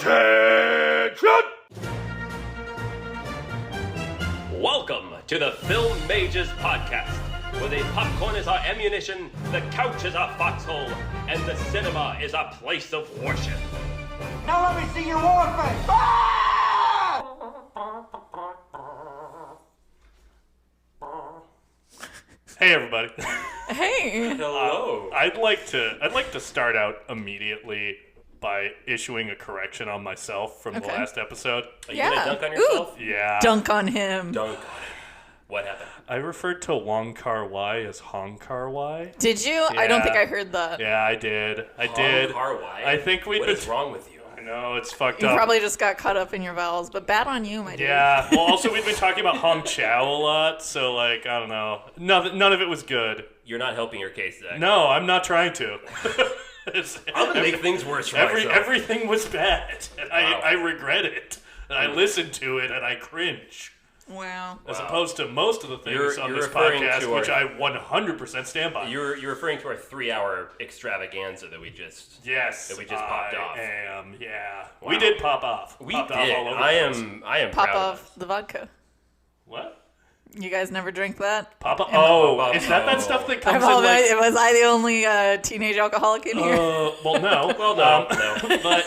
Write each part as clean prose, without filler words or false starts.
Attention! Welcome to the Film Mages Podcast, where the popcorn is our ammunition, the couch is our foxhole, and the cinema is our place of worship. Now let me see your war face! Hey everybody. Hey. Hello. I'd like to start out immediately by issuing a correction on myself from the Okay. last episode. Are you gonna dunk on yourself? Yeah. Dunk on him. Dunk on him. What happened? I referred to Wong Kar-wai as Hong Kar-wai. Did you? I don't think I heard that. Yeah, I did. I did. Kar-wai? I think we've What been... is wrong with you? I know, it's fucked You up. probably just got caught up in your vowels, but bad on you, my dude. Yeah. Well, also we've been talking about Hong Chow a lot, so like, I don't know. None of it was good. You're not helping your case, Zack. No, I'm not trying to. I'm gonna make things worse for myself. Everything was bad, and Wow. I regret it. And I listened to it, and I cringe. Wow. As opposed to most of the things on you're this referring podcast, to which our- I 100% stand by. You're referring to our 3-hour extravaganza that we just Yes, that we just popped off. I am, yeah. Wow. We did pop off. We Popped did. Off all over I the place. am Pop proud of off us. the vodka. What? You guys never drink that? Pop off? Oh, Pop is that off. stuff that I comes in apologize. like... Was I the only teenage alcoholic in here? Well, no. Well, no. But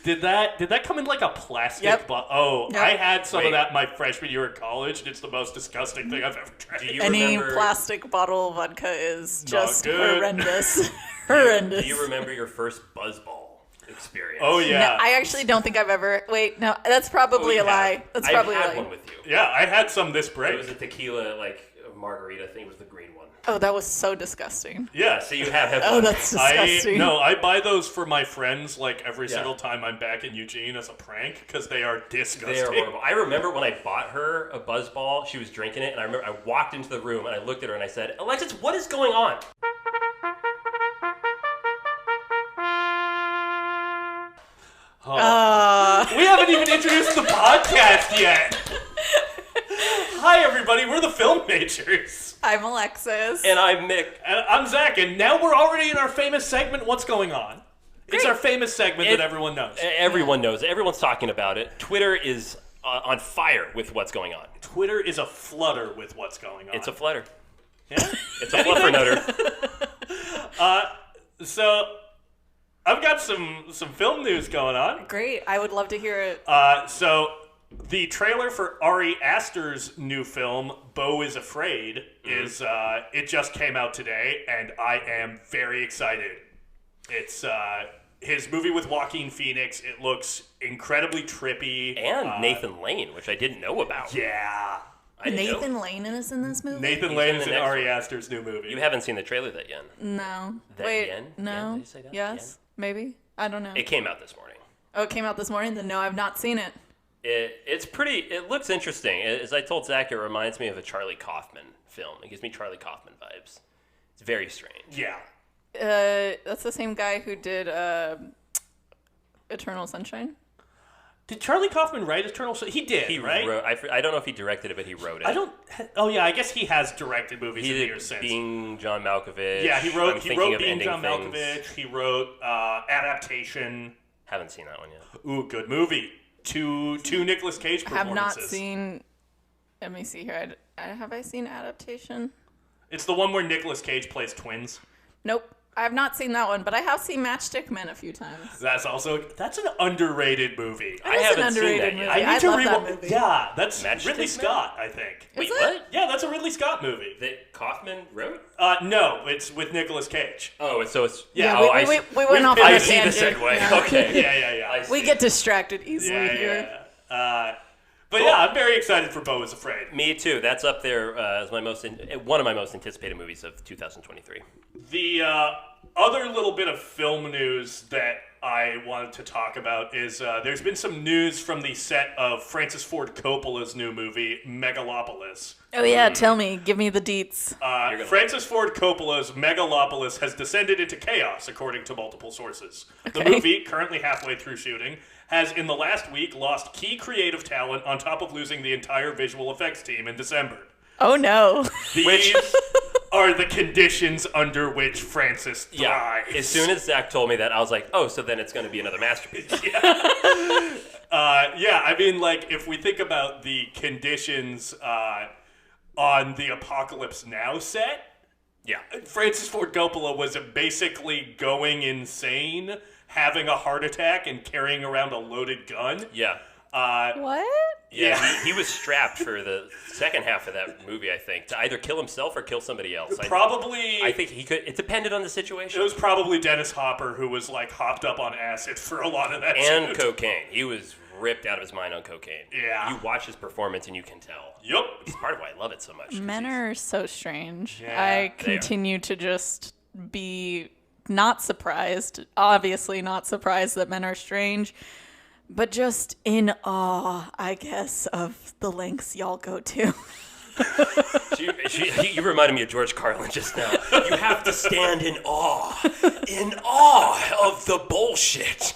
did that come in like a plastic Yep. bottle? Oh, Yep. I had some Wait. of that my freshman year in college, and it's the most disgusting thing I've ever tried. Do you Any remember? plastic bottle of vodka is just good. horrendous. Horrendous. Do you remember your first buzzball experience? Oh, yeah. No, I actually don't think I've ever. Wait, no, that's probably Oh, a you lie. have. That's I've probably a had lie. one with you. Yeah, I had some this It break. was a tequila, like a margarita. I think it was the green one. Oh, that was so disgusting. Yeah, So you have had Oh, one. that's disgusting. I buy those for my friends like every Yeah. single time I'm back in Eugene as a prank because they are disgusting. They are horrible. I remember when I bought her a Buzzball, she was drinking it, and I remember I walked into the room and I looked at her and I said, "Alexis, what is going on?" We haven't even introduced the podcast yet. Hi everybody, we're the Film Majors. I'm Alexis. And I'm Mick. And I'm Zack, and now we're already in our famous segment, What's Going On? It's our famous segment that everyone knows. Everyone knows it. Everyone's talking about it. Twitter is on fire with what's going on. Twitter is a flutter with what's going on. It's a flutter. Yeah? It's a fluffernutter. So, I've got some film news going on. Great. I would love to hear it. So, the trailer for Ari Aster's new film, Beau is Afraid, is it just came out today, and I am very excited. It's his movie with Joaquin Phoenix. It looks incredibly trippy. And Nathan Lane, which I didn't know about. Yeah. I didn't know. Nathan Lane is in this movie? Nathan He's Lane in is the in next Ari one. Aster's new movie. You haven't seen the trailer that yet. No. That Wait, yen? no. Yen? Did you say that? Yes, maybe. I don't know. It came out this morning. Oh, it came out this morning? Then no, I've not seen it. It's pretty. It looks interesting. As I told Zach, it reminds me of a Charlie Kaufman film. It gives me Charlie Kaufman vibes. It's very strange. Yeah. That's the same guy who did Eternal Sunshine. Did Charlie Kaufman write Eternal Sunshine? He did, He right? wrote. I don't know if he directed it, but he wrote it. I don't... Oh, yeah, I guess he has directed movies He in the did years since. Being John Malkovich. Yeah, he I'm wrote thinking of Being ending John things. Malkovich. He wrote Adaptation. Haven't seen that one yet. Ooh, good movie. Two Nicolas Cage I have performances. not seen. Let me see here. Have I seen Adaptation? It's the one where Nicolas Cage plays twins. Nope. I have not seen that one, but I have seen Matchstick Men a few times. That's an underrated movie. I It's haven't an seen underrated that movie. yet. I need I to love rewatch. that movie. Yeah, that's Matchstick Ridley Men? Scott, I think. Wait, Is it? what? Yeah, that's a Ridley Scott movie. That Kaufman wrote? No, it's with Nicolas Cage. Oh, so it's Yeah, we, I we, see- we went off on I a see the tangent. segue. Yeah. Okay. Yeah. I We see. get distracted easily Yeah, here. yeah. But yeah, I'm very excited for Beau is Afraid. Me too. That's up there as my one of my most anticipated movies of 2023. The other little bit of film news that I wanted to talk about is there's been some news from the set of Francis Ford Coppola's new movie, Megalopolis. Oh yeah, tell me. Give me the deets. Francis Ford Coppola's Megalopolis has descended into chaos, according to multiple sources. The Okay. movie, currently halfway through shooting, has in the last week lost key creative talent on top of losing the entire visual effects team in December. Oh no. These, are the conditions under which Francis thrives. As soon as Zack told me that, I was like, oh, so then it's going to be another masterpiece. I mean, like, if we think about the conditions on the Apocalypse Now set, Francis Ford Coppola was basically going insane, having a heart attack, and carrying around a loaded gun. Yeah. What? Yeah, he was strapped for the second half of that movie, I think, to either kill himself or kill somebody else. I think he could. It depended on the situation. It was probably Dennis Hopper who was, like, hopped up on acid for a lot of that and cocaine. He was ripped out of his mind on cocaine. Yeah. You watch his performance and you can tell. Yep. It's part of why I love it so much. Men are so strange. Yeah, I continue to just be not surprised, obviously not surprised that men are strange, but just in awe, I guess, of the lengths y'all go to. You reminded me of George Carlin just now. You have to stand in awe of the bullshit.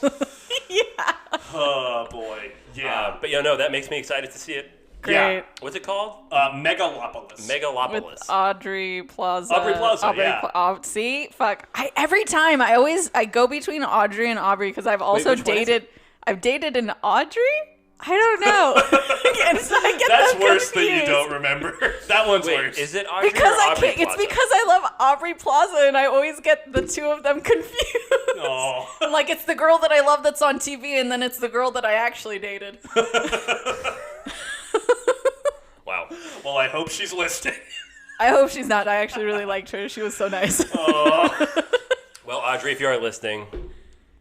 Yeah. Oh, boy. Yeah. But no, that makes me excited to see it. Great. Yeah. What's it called? Megalopolis. Megalopolis. With Aubrey Plaza. Aubrey Plaza, see? Fuck. Every time, I go between Audrey and Aubrey because I've also dated an Audrey? I don't know. I get That's them worse confused. that you don't remember. That one's worse. Is it Audrey Because or Aubrey Plaza? it's because I love Aubrey Plaza and I always get the two of them confused. Oh. Like it's the girl that I love that's on TV and then it's the girl that I actually dated. Wow. Well, I hope she's listening. I hope she's not. I actually really liked her. She was so nice. Well, Audrey, if you are listening,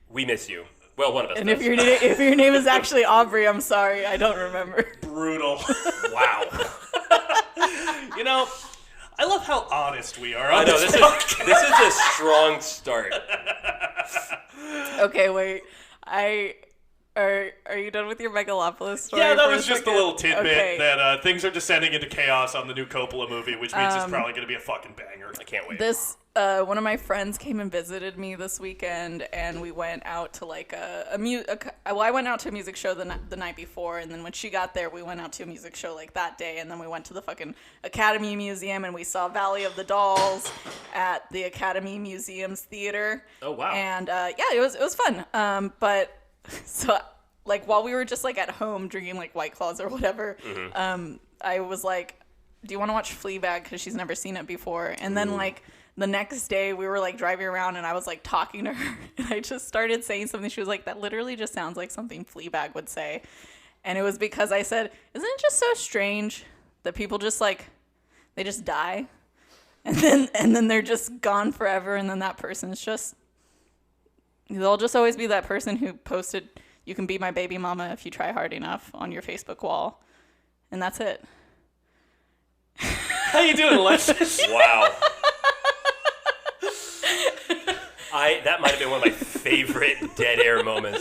we miss you. Well, one of us And does. if your name is actually Aubrey, I'm sorry. I don't remember. Brutal. Wow. You know, I love how honest we are I on know, this this is a strong start. Okay, wait. Are you done with your Megalopolis story? Yeah, that for was a just a second? little tidbit Okay. that things are descending into chaos on the new Coppola movie, which means it's probably going to be a fucking banger. I can't wait. This one of my friends came and visited me this weekend, and we went out to like I went out to a music show the night before, and then when she got there, we went out to a music show like that day, and then we went to the fucking Academy Museum, and we saw Valley of the Dolls at the Academy Museum's theater. Oh wow! And it was fun. But so like while we were just like at home drinking like White Claws or whatever, I was like, do you want to watch Fleabag? Because she's never seen it before. And then like the next day we were like driving around and I was like talking to her and I just started saying something. She was like, that literally just sounds like something Fleabag would say. And it was because I said, isn't it just so strange that people just like, they just die and then they're just gone forever. And then that person's just, they'll just always be that person who posted, you can be my baby mama if you try hard enough on your Facebook wall. And that's it. How you doing, Alexis? Wow. That might have been one of my favorite dead air moments.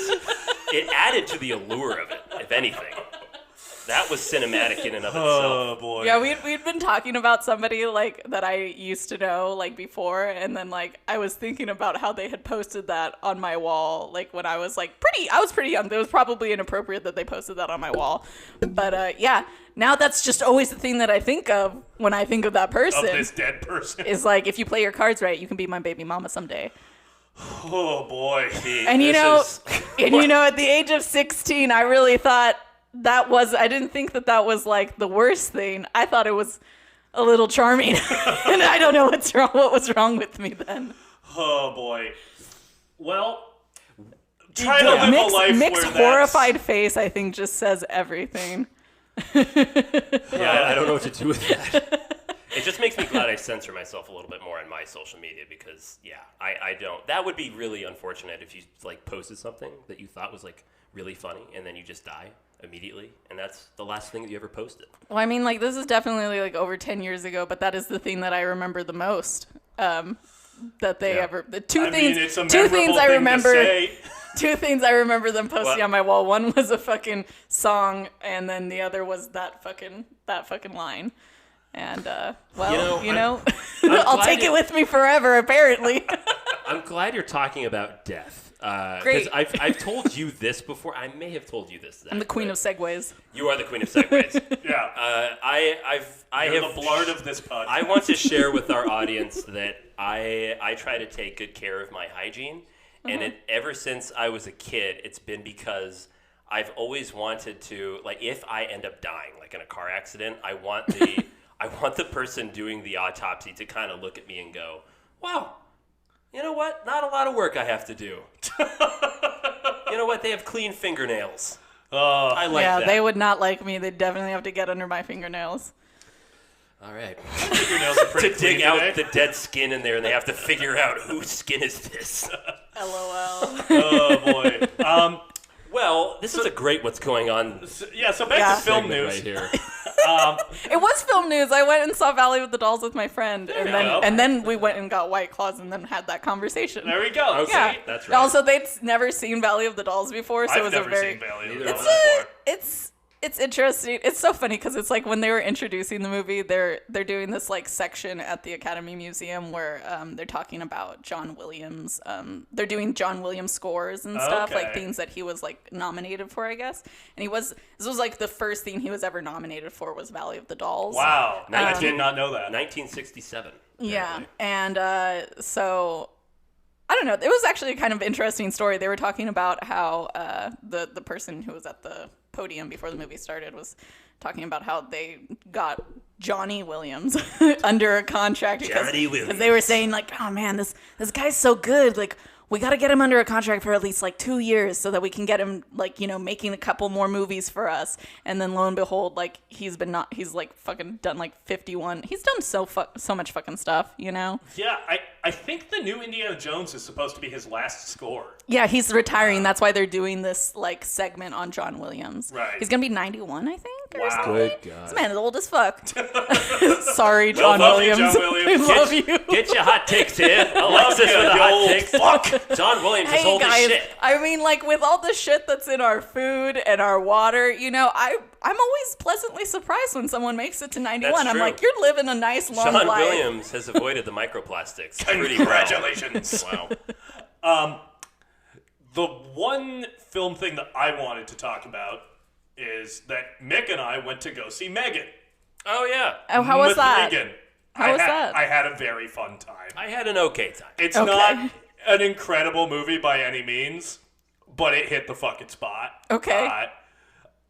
It added to the allure of it, if anything. That was cinematic in and of itself. Oh boy. Yeah, we'd been talking about somebody like that I used to know like before, and then like I was thinking about how they had posted that on my wall like when I was like pretty young. It was probably inappropriate that they posted that on my wall. But now that's just always the thing that I think of when I think of that person. Of this dead person. Is like, if you play your cards right, you can be my baby mama someday. Oh boy. And you know, at the age of 16, I really thought I didn't think that was like the worst thing. I thought it was a little charming. And I don't know what was wrong with me then. Oh boy. Well, try to live a life Mick's where horrified face, I think, just says everything. Yeah, I don't know what to do with that. It just makes me glad I censor myself a little bit more on my social media because, I don't. That would be really unfortunate if you like posted something that you thought was like really funny and then you just die immediately, and that's the last thing that you ever posted. Well, I mean, like, this is definitely like over 10 years ago, but that is the thing that I remember the most. That they ever. The two things I remember. Two things I remember them posting on my wall. One was a fucking song, and then the other was that fucking line. And I'll take it with me forever. Apparently. I'm glad you're talking about death. Great. Because I've told you this before. I may have told you this. Zach, I'm the queen of segues. You are the queen of segues. Yeah. I You're have the Blard of this podcast. I want to share with our audience that I try to take good care of my hygiene, and ever since I was a kid, it's been because I've always wanted to, like, if I end up dying, like in a car accident, I want the person doing the autopsy to kind of look at me and go, "Wow, you know what? Not a lot of work I have to do. You know what? They have clean fingernails. I like that." Yeah, they would not like me. They'd definitely have to get under my fingernails. All right. Fingernails are pretty To dig clean out today. the dead skin in there, and they have to figure out whose skin is this. LOL. Oh boy. Well, this is a great what's going on So back to film segment news. right here. It was film news. I went and saw Valley with the Dolls with my friend, you go. and then we went and got White Claws, and then had that conversation. There we go. Okay. Yeah, That's right. Also, they'd never seen Valley of the Dolls before, so it I've was never a very. seen Valley of the Neither Dolls have I. before. It's interesting. It's so funny because it's like when they were introducing the movie, they're doing this like section at the Academy Museum where they're talking about John Williams. They're doing John Williams scores and stuff, like Okay. things that he was like nominated for, I guess. And this was like the first thing he was ever nominated for was Valley of the Dolls. Wow. I did not know that. 1967. Yeah, and so I don't know. It was actually a kind of interesting story. They were talking about how the person who was at the podium before the movie started was talking about how they got Johnny Williams under a contract because they were saying like, oh man, this guy's so good, like we got to get him under a contract for at least like 2 years so that we can get him like, you know, making a couple more movies for us. And then lo and behold, like he's like fucking done like 51. He's done so much fucking stuff, you know? Yeah, I think the new Indiana Jones is supposed to be his last score. Yeah, he's retiring. That's why they're doing this like segment on John Williams. Right. He's gonna be 91, I think. Or Wow. something. Good God. This man is old as fuck. Sorry, John love you, Williams. John Williams. I love you. Get your hot takes here. Alexis with the you hot old takes. fuck. John Williams is Hey old as guys, shit. I mean, like with all the shit that's in our food and our water, you know, I'm always pleasantly surprised when someone makes it to 91. That's I'm true. like, you're living a nice long John life. Williams has avoided the microplastics pretty well. Congratulations. Wow. The one film thing that I wanted to talk about is that Mick and I went to go see Megan. Oh, yeah. Oh, how was with that? Megan. How was that? I had a very fun time. I had an okay time. It's Okay. not an incredible movie by any means, but it hit the fucking spot. Okay.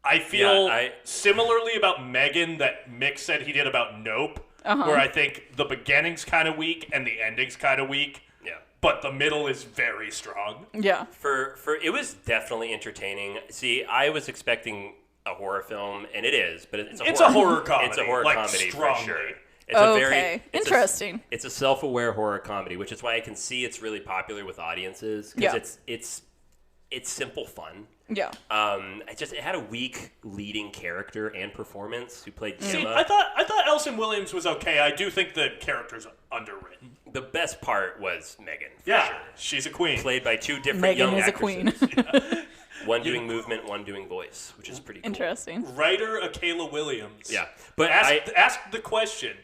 I feel Yeah, similarly about Megan that Mick said he did about Nope, where I think the beginning's kind of weak and the ending's kind of weak, Yeah. but the middle is very strong. Yeah. For it was definitely entertaining. See, I was expecting a horror film, and it is, but it's a horror comedy, It's a horror like, comedy strongly. for sure. It's Okay. it's Interesting. It's a self-aware horror comedy, which is why I can see it's really popular with audiences because Yeah. it's simple fun. Yeah. It had a weak leading character and performance who played See, Gemma. I thought Elson Williams was okay. I do think the character's underwritten. The best part was Megan. For Yeah, sure. she's a queen. Played by two different Megan young is a actresses. queen. One doing movement, one doing voice, which is pretty cool. Interesting. Writer Akela Williams. Yeah, but asked the question: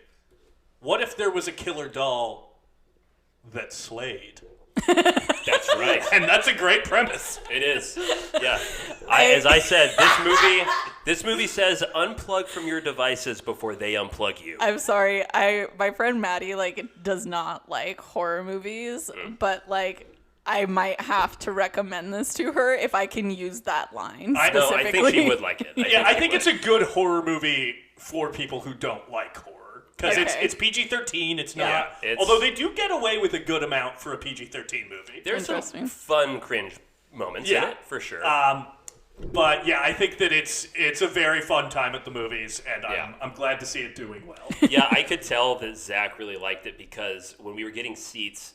what if there was a killer doll that slayed? that's right. And that's a great premise. It is. Yeah. As I said, this movie says unplug from your devices before they unplug you. I'm sorry. My friend Maddie does not like horror movies, but I might have to recommend this to her if I can use that line I know, specifically. I think she would like it. I think it's a good horror movie for people who don't like horror. Because Okay. it's PG-13, it's not. Yeah, it's- Although they do get away with a good amount for a PG-13 movie. There's some Interesting. fun cringe moments in it, for sure. But yeah, I think that it's a very fun time at the movies, and Yeah. I'm glad to see it doing well. Yeah, I could tell that Zach really liked it because when we were getting seats,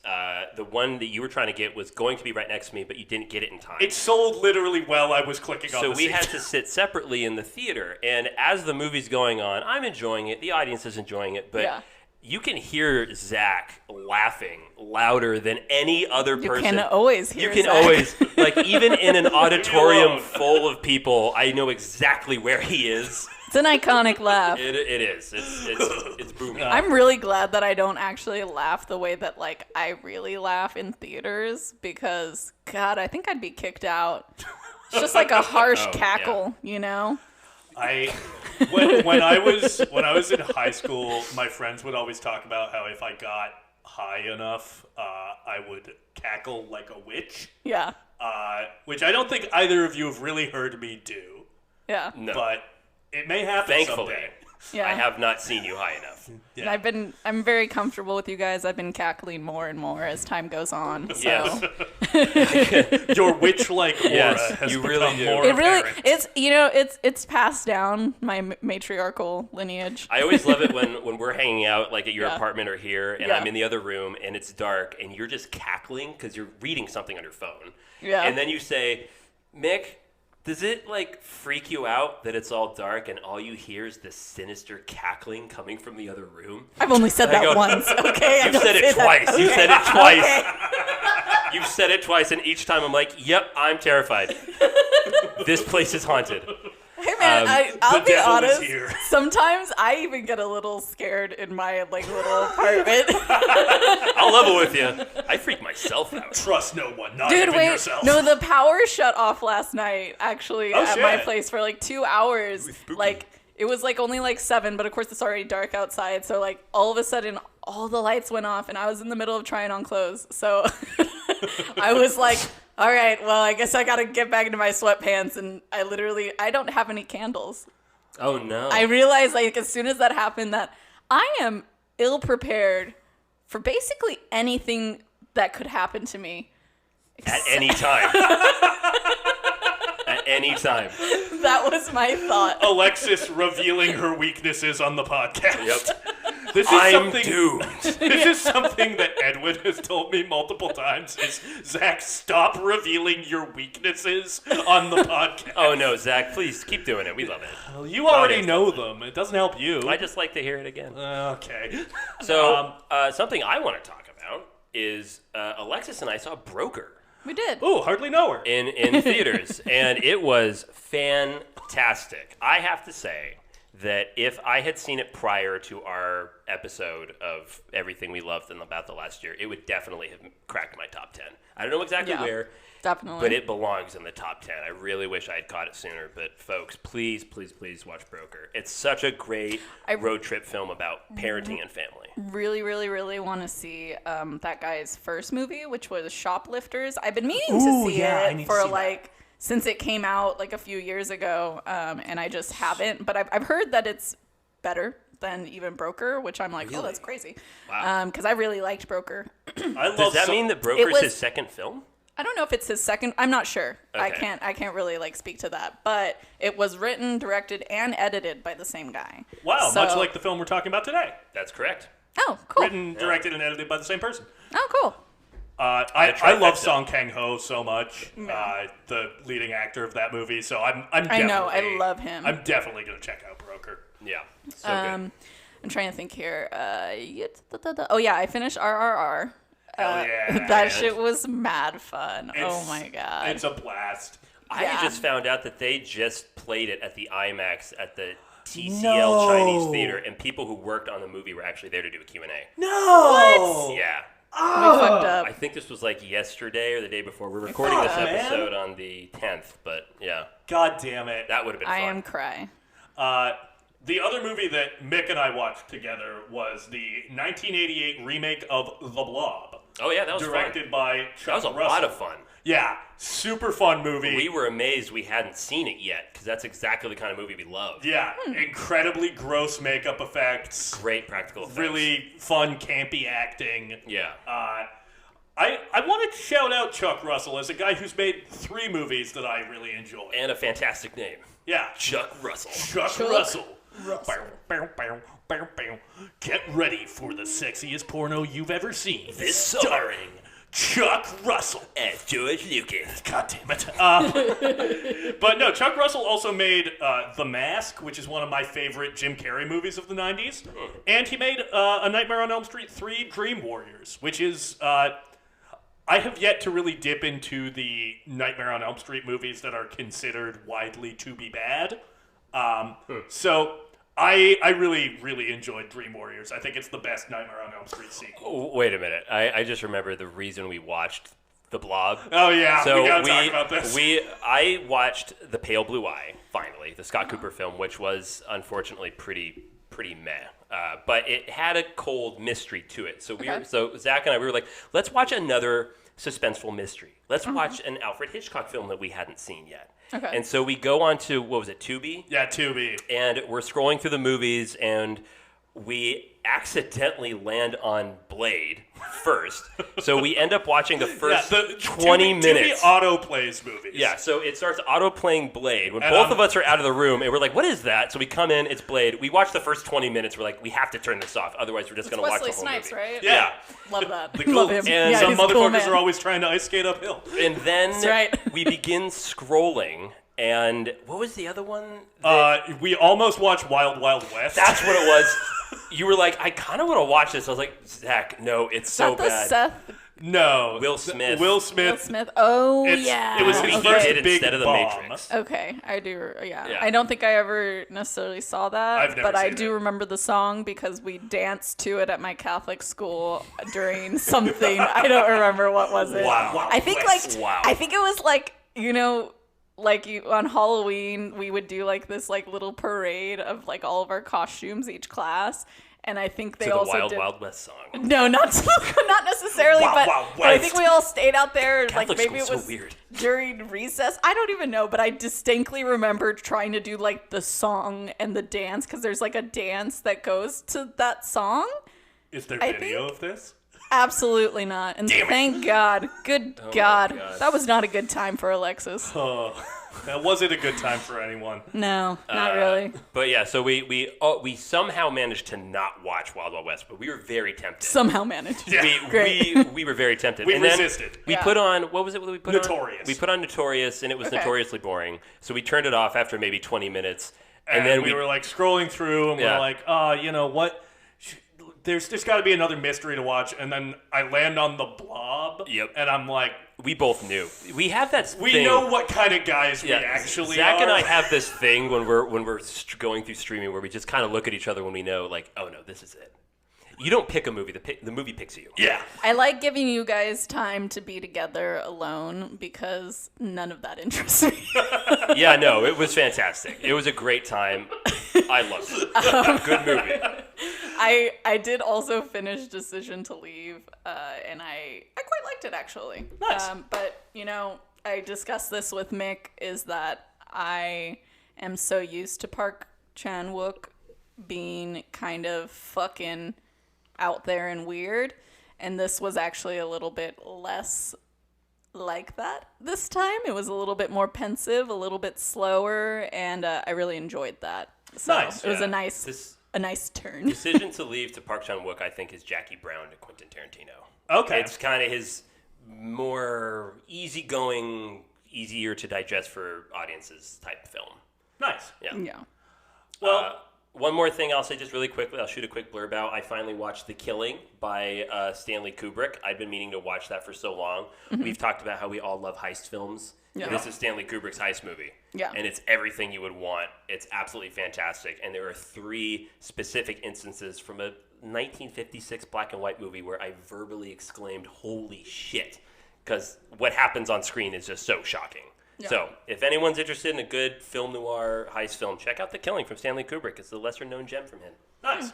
the one that you were trying to get was going to be right next to me, but you didn't get it in time. It sold literally while I was clicking on So the we seat. had to sit separately in the theater, and as the movie's going on, I'm enjoying it. The audience is enjoying it, but Yeah. you can hear Zach laughing louder than any other You person. can always hear You can Zach. always, even in an auditorium alone. full of people, I know exactly where he is. It's an iconic laugh. It is. It's booming. I'm really glad that I don't actually laugh the way that like I really laugh in theaters because God, I think I'd be kicked out. It's just like a harsh cackle, you know? When I was in high school, my friends would always talk about how if I got high enough, I would cackle like a witch. Yeah. Which I don't think either of you have really heard me do. Yeah. No. But it may happen Thankfully, someday. Yeah. I have not seen you high enough. Yeah. I'm very comfortable with you guys. I've been cackling more and more as time goes on. So. Yes. Your witch-like aura Yes, has you become really do. more It really, apparent. it's passed down my matriarchal lineage. I always love it when we're hanging out like at your Yeah. apartment or here, and Yeah. I'm in the other room and it's dark, and you're just cackling because you're reading something on your phone. Yeah. And then you say, Mick, does it like freak you out that it's all dark and all you hear is this sinister cackling coming from the other room? I've only said I that go, once. Okay. I You've don't said say it that. twice. You said it twice. Okay. You've said it twice, and each time I'm like, yep, I'm terrified. This place is haunted. Hey man, I'll the be devil is honest. here. Sometimes I even get a little scared in my like little apartment. I'll level with you. I freak myself out. Trust no one, not Dude, even wait. yourself. No, the power shut off last night. Actually, at my shit. place for like 2 hours. spooky. Like it was like only like 7, but of course it's already dark outside. So like all of a sudden, all the lights went off, and I was in the middle of trying on clothes. So I was like, all right, well, I guess I gotta get back into my sweatpants. And I don't have any candles. Oh, no. I realized, like, as soon as that happened, that I am ill prepared for basically anything that could happen to me. At any time. At any time. That was my thought. Alexis revealing her weaknesses on the podcast. Yep. This is I'm something. doomed. This is something that Edwin has told me multiple times. Is Zach, stop revealing your weaknesses on the podcast. Oh, no, Zach, please keep doing it. We love it. Well, you already Audience know loves them. It doesn't help you. I just like to hear it again. Okay. So, something I want to talk about is Alexis and I saw Broker We did. Ooh, hardly know her. in theaters, and it was fantastic. I have to say that if I had seen it prior to our episode of everything we loved about the last year, it would definitely have cracked my top 10. I don't know exactly Yeah. where, Definitely. but it belongs in the top 10. I really wish I had caught it sooner, but folks, please, please, please watch Broker. It's such a great road trip film about parenting and family. really, really, really want to see that guy's first movie, which was Shoplifters. I've been meaning to see yeah, I it need to for see that. like since it came out like a few years ago, and I just haven't. But I've heard that it's better than even Broker, which I'm like, oh, that's crazy. Wow. Because I really liked Broker. I love Does that mean that Broker is was- his second film? I don't know if it's his second. I'm not sure. I Okay. can't really like speak to that. But it was written, directed, and edited by the same guy. Wow, So- much like the film we're talking about today. That's correct. Oh, cool. Written, directed, and edited by the same person. Oh, cool. I trifecta. love Song Kang-ho so much, the leading actor of that movie. So I'm I know, I definitely- love him. I'm definitely gonna check out Broker. Yeah, so good. I'm trying to think here. Oh yeah, I finished RRR. Hell yeah, That man. shit was mad fun. Oh It's- my god. It's a blast. I yeah. just found out that they just played it at the IMAX at the TCL No. Chinese Theater, and people who worked on the movie were actually there to do a Q&A. No. Yeah. We fucked up. I think this was like yesterday or the day before. We're recording this Fuck, man. episode on the 10th, but yeah, God damn it. that would have been fun. I am cry. The other movie that Mick and I watched together was the 1988 remake of The Blob, Oh yeah, that was directed fun. by Chuck That was a Russell. lot of fun. Yeah, super fun movie. We were amazed we hadn't seen it yet, because that's exactly the kind of movie we love. Yeah, incredibly gross makeup effects. Great practical effects. Really fun, campy acting. Yeah. I want to shout out Chuck Russell as a guy who's made 3 movies that I really enjoy. And a fantastic name. Yeah, Chuck Russell. Chuck Russell. Bow, bow, bow, bow, bow. Get ready for the sexiest porno you've ever seen. This starring Chuck Russell. And George Lucas. God damn it. But no, Chuck Russell also made The Mask, which is one of my favorite Jim Carrey movies of the 90s. And he made A Nightmare on Elm Street 3 Dream Warriors, which is... I have yet to really dip into the Nightmare on Elm Street movies that are considered widely to be bad. So I really, really enjoyed Dream Warriors. I think it's the best Nightmare on Elm Street sequel. Oh, wait a minute. I just remember the reason we watched The Blob. Oh, yeah. So we gotta talk about this. I watched The Pale Blue Eye, finally, the Scott Cooper film, which was unfortunately pretty meh. But it had a cold mystery to it. So so Zach and I, we were like, let's watch another suspenseful mystery. Let's watch an Alfred Hitchcock film that we hadn't seen yet. Okay. And so we go on to, what was it, Tubi? Yeah, Tubi. And we're scrolling through the movies, and we accidentally land on Blade first. So we end up watching the first 20 minutes. Tubi auto-plays movies. Yeah, so it starts auto-playing Blade. When And both of us are out of the room, and we're like, what is that? So we come in, it's Blade. We watch the first 20 minutes. We're like, we have to turn this off. Otherwise, we're just going to watch the Wesley whole Snipes, movie. right? Yeah. Love that. The cool, Love him. and Yeah, some he's a cool motherfuckers man. are always trying to ice skate uphill. And then That's right. we begin scrolling, and what was the other one? We almost watched Wild Wild West. That's what it was. You were like, I kind of want to watch this. I was like, Zach, no, it's Is so that the bad. Seth No. Will Smith. Will Will Smith. Smith? Oh, It's- yeah. it was Movie his he first did big instead of The bomb. Matrix. Okay, I do. Yeah. I don't think I ever necessarily saw that, I've never but I seen do it. remember the song because we danced to it at my Catholic school during something. I don't remember what was it. Wow. I think West. Wow. I think it was like on Halloween we would do like this like little parade of like all of our costumes each class. And I think they To the also Wild did. Wild West song. No, not necessarily, Wild but, Wild but I West. think we all stayed out there. Catholic like maybe school's it was so weird. during recess. I don't even know, but I distinctly remember trying to do like the song and the dance because there's like a dance that goes to that song. Is there I video think- of this? Absolutely not. And Damn it. thank God. Good my God. gosh. That was not a good time for Alexis. Oh, that wasn't a good time for anyone. No, not really. But yeah, so we somehow managed to not watch Wild Wild West, but we were very tempted. Somehow managed. Yeah. Great. We were very tempted. We and then resisted. We Yeah. put on, what was it that we put on? Notorious. We put on Notorious, and it was Okay. notoriously boring. So we turned it off after maybe 20 minutes. And then we were like scrolling through, and Yeah. we're like, you know what? There's got to be another mystery to watch. And then I land on The Blob. Yep. And I'm like, we both knew. We have that we thing. know what kind of guys we actually Zach are. and I have this thing when we're going through streaming where we just kind of look at each other when we know, like, oh no, this is it. You don't pick a movie; the movie picks you. Yeah. I like giving you guys time to be together alone because none of that interests me. Yeah, no, it was fantastic. It was a great time. I loved it. Good movie. I did also finish Decision to Leave, and I quite liked it actually. Nice. But I discussed this with Mick is that I am so used to Park Chan-wook being kind of fucking out there and weird, and this was actually a little bit less like that this time. It was a little bit more pensive, a little bit slower, and I really enjoyed that. So Nice, it was yeah. a nice turn. Decision to Leave to Park Chan-wook, I think, is Jackie Brown to Quentin Tarantino. Okay. It's kind of his more easygoing, easier to digest for audiences type film. Nice. Yeah. Yeah. Well, One more thing I'll say just really quickly. I'll shoot a quick blurb out. I finally watched The Killing by Stanley Kubrick. I've been meaning to watch that for so long. We've talked about how we all love heist films. Yeah. This is Stanley Kubrick's heist movie. Yeah. And it's everything you would want. It's absolutely fantastic. And there are 3 specific instances from a 1956 black and white movie where I verbally exclaimed, holy shit. Because what happens on screen is just so shocking. Yeah. So, if anyone's interested in a good film noir heist film, check out The Killing from Stanley Kubrick. It's a lesser-known gem from him. nice.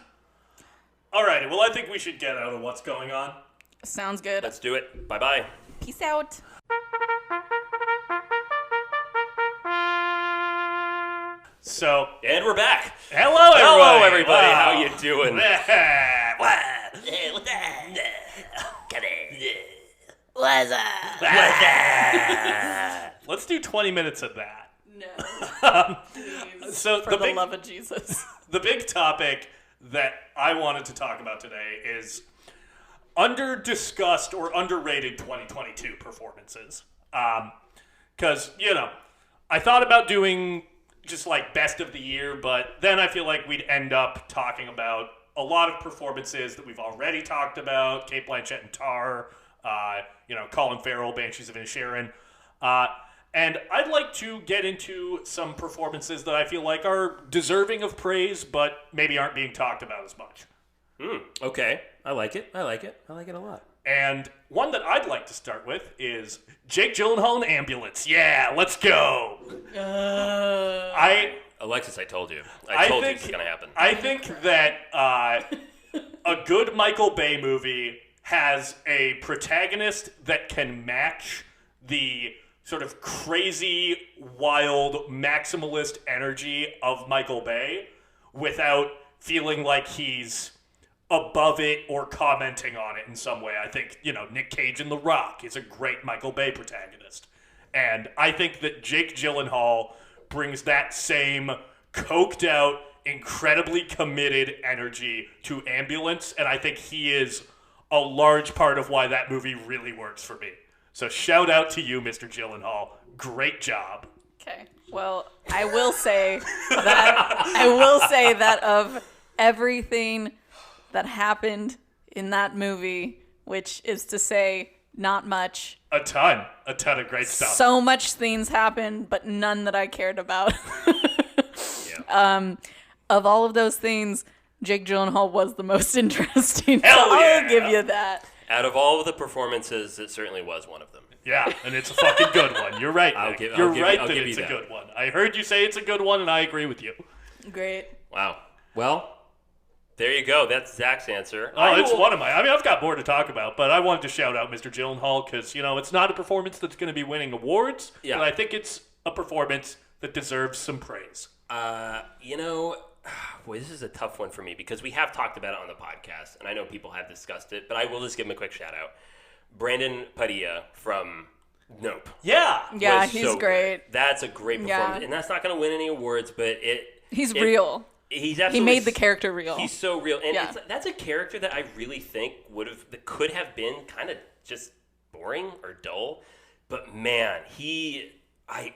Alrighty, well, I think we should get out of what's going on. Sounds good. Let's do it. Bye-bye. Peace out. So, And we're back. hello, everybody. Hello, everybody. Wow. How you doing? Let's do 20 minutes of that. No. Please, So for the the big- love of Jesus. The big topic that I wanted to talk about today is under-discussed or underrated 2022 performances. Because, I thought about doing just like best of the year, but then I feel like we'd end up talking about a lot of performances that we've already talked about. Kate Blanchett and Tar, Colin Farrell, Banshees of Inisherin. And I'd like to get into some performances that I feel like are deserving of praise, but maybe aren't being talked about as much. Okay. I like it. I like it a lot. And one that I'd like to start with is Jake Gyllenhaal in Ambulance. Yeah, let's go. Alexis, I told you. I told you it's going to happen. I think that a good Michael Bay movie has a protagonist that can match the sort of crazy, wild, maximalist energy of Michael Bay without feeling like he's above it or commenting on it in some way. I think, Nick Cage in The Rock is a great Michael Bay protagonist. And I think that Jake Gyllenhaal brings that same coked out, incredibly committed energy to Ambulance, and I think he is a large part of why that movie really works for me. So shout out to you, Mr. Gyllenhaal. Great job. Okay. Well, I will say that of everything that happened in that movie, which is to say not much. A ton of great stuff. So much things happened, but none that I cared about. Of all of those things, Jake Gyllenhaal was the most interesting. Hell so yeah. I'll give you that. Out of all of the performances, it certainly was one of them. Yeah, and it's a fucking good one. You're right, Nick. You're right that it's a good one. I heard you say it's a good one, and I agree with you. Great. Wow. Well, there you go. That's Zach's answer. It's one of I've got more to talk about, but I wanted to shout out Mr. Gyllenhaal because, it's not a performance that's going to be winning awards, but I think it's a performance that deserves some praise. Boy, this is a tough one for me because we have talked about it on the podcast, and I know people have discussed it, but I will just give him a quick shout out. Brandon Padilla from Nope. Yeah, he's so great. That's a great performance, and that's not going to win any awards, but he's real. He's absolutely. He made the character real. He's so real, and that's a character that I really think could have been kind of just boring or dull, but man,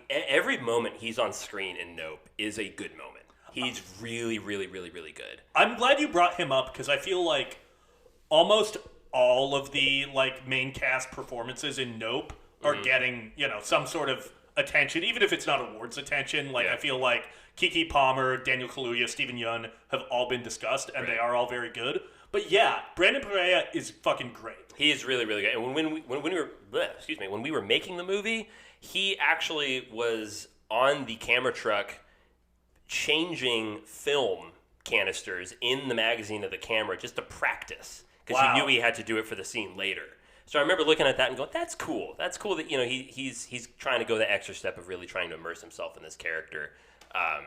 every moment he's on screen in Nope is a good moment. He's really, really, really, really good. I'm glad you brought him up because I feel like almost all of the main cast performances in Nope are getting some sort of attention, even if it's not awards attention. I feel like Keke Palmer, Daniel Kaluuya, Stephen Yeun have all been discussed, and they are all very good. But yeah, Brandon Perea is fucking great. He is really, really good. And when we were making the movie, he actually was on the camera truck changing film canisters in the magazine of the camera just to practice because he knew he had to do it for the scene later. So I remember looking at that and going, "That's cool. That's cool that he's trying to go the extra step of really trying to immerse himself in this character." I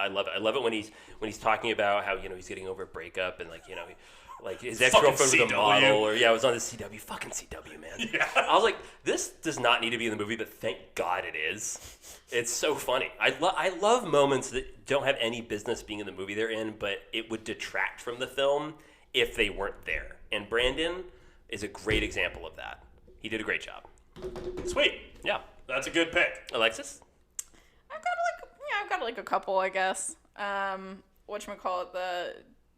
love it. I love it when he's talking about how he's getting over a breakup and his ex-girlfriend was a model or it was on the CW. Fucking CW, man. Yeah. I was like, this does not need to be in the movie, but thank God it is. It's so funny. I love moments that don't have any business being in the movie they're in, but it would detract from the film if they weren't there. And Brandon is a great example of that. He did a great job. Sweet. Yeah. That's a good pick. Alexis? I've got a couple, I guess. Whatchamacallit, the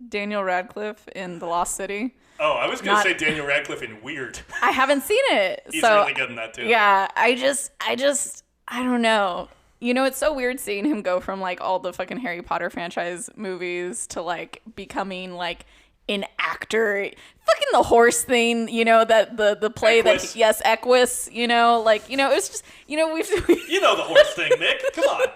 Daniel Radcliffe in The Lost City. Oh, I was going to say Daniel Radcliffe in Weird. I haven't seen it. He's really good in that, too. Yeah, I don't know. It's so weird seeing him go from, all the fucking Harry Potter franchise movies to, becoming, an actor. Fucking the horse thing, that the play Equus. Equus, it was just, we've... You know the horse thing, Mick. Come on.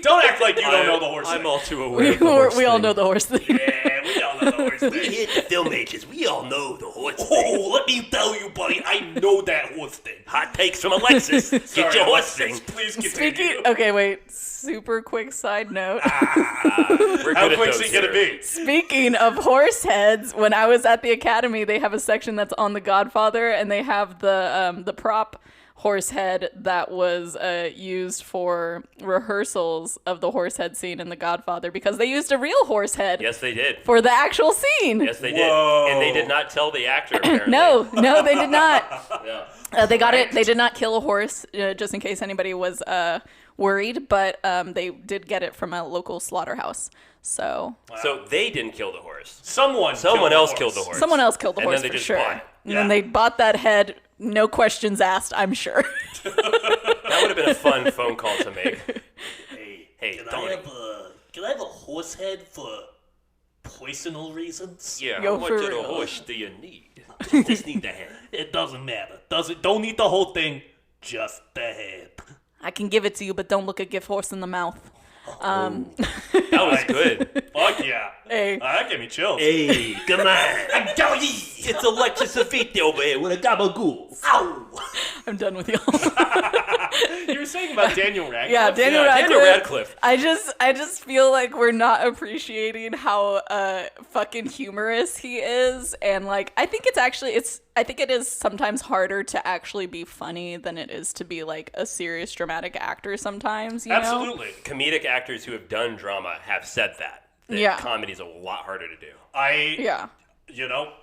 Don't act like you don't know the horse thing. I'm all too aware of the horse We all thing. know the horse thing. Yeah, we all know the horse thing. Here at the Film Ages, we all know the horse thing. Oh, let me tell you, buddy, I know that horse thing. Hot takes from Alexis. Get Sorry, your horse Alexis, thing. please continue. Okay, wait. Super quick side note. We're How good at quick's those he going to here. be? Speaking of horse heads, when I was at the Academy, they have a section that's on The Godfather, and they have the prop horse head that was used for rehearsals of the horse head scene in The Godfather because they used a real horse head. Yes, they did. For the actual scene. Yes, they Whoa. did. And they did not tell the actor, apparently. No, they did not. Yeah. They got it. They did not kill a horse, just in case anybody was worried, but they did get it from a local slaughterhouse. So So they didn't kill the horse. Someone else killed the horse. someone else killed the And horse then they for just sure. bought it. And then they bought that head, no questions asked, I'm sure. That would have been a fun phone call to make. Hey, Tony. Can I have a horse head for personal reasons? Yeah, Yo, how much for of the real. horse do you need? Just need the head. It doesn't matter. Don't need the whole thing. Just the head. I can give it to you, but don't look a gift horse in the mouth. That was good. Fuck yeah. Hey. That gave me chills. Hey, come on. I'm telling you. It's Alexis Savite over here with a gabagool. Ow. I'm done with y'all. You were saying about Daniel Radcliffe? Yeah, Daniel Daniel Radcliffe. Radcliffe. I just feel like we're not appreciating how fucking humorous he is, and like I think it is sometimes harder to actually be funny than it is to be like a serious dramatic actor sometimes, you know? Absolutely. Comedic actors who have done drama have said that Yeah. comedy's a lot harder to do. Yeah. You know,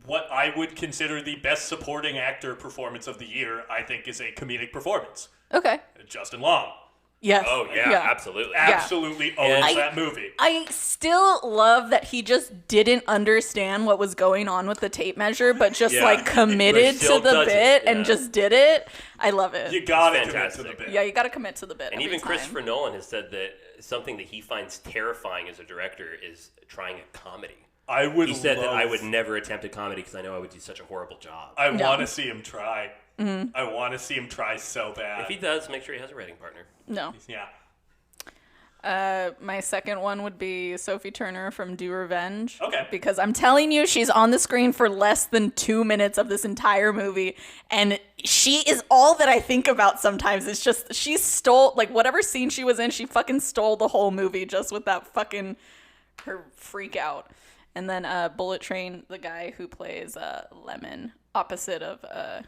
what I would consider the best supporting actor performance of the year, I think, is a comedic performance. Okay. Justin Long. Yes. Oh, yeah. Absolutely. Absolutely owns And- that movie. I still love that he just didn't understand what was going on with the tape measure, but just Yeah. like committed But to still the does it, bit yeah. and just did it. I love it. You gotta commit to Fantastic. the bit. Yeah, you got to commit to the bit. And every even time. Christopher Nolan has said that something that he finds terrifying as a director is trying a comedy. I would He said that love- I would never attempt a comedy because I know I would do such a horrible job. I No. want to see him try. I want to see him try so bad. If he does, make sure he has a writing partner. No. Yeah. My second one would be Sophie Turner from Do Revenge. Okay. Because I'm telling you, she's on the screen for less than 2 minutes of this entire movie. And she is all that I think about sometimes. It's just, she stole, like, whatever scene she was in, she fucking stole the whole movie just with that fucking, her freak out. And then Bullet Train, the guy who plays Lemon, opposite of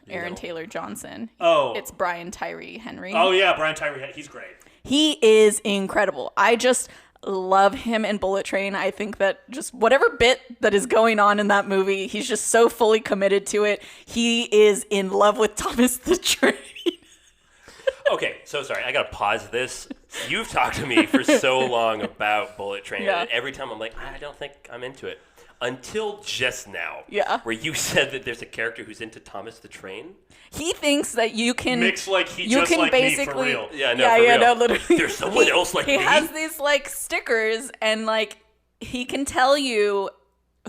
Aaron Taylor Johnson. Oh. It's Brian Tyree Henry. Oh, yeah, Brian Tyree. He's great. He is incredible. I just love him in Bullet Train. I think that just whatever bit that is going on in that movie, he's just so fully committed to it. He is in love with Thomas the Train. Okay, so sorry, I gotta pause this. You've talked to me for so long about Bullet Train, Yeah. and every time I'm like, I don't think I'm into it. Until just now, Yeah. where you said that there's a character who's into Thomas the Train. He thinks that you can Mick's like, he you just can like basically me for real. Yeah, no, yeah, for yeah, real. no, literally. There's someone else like he me. has these like stickers, and like he can tell you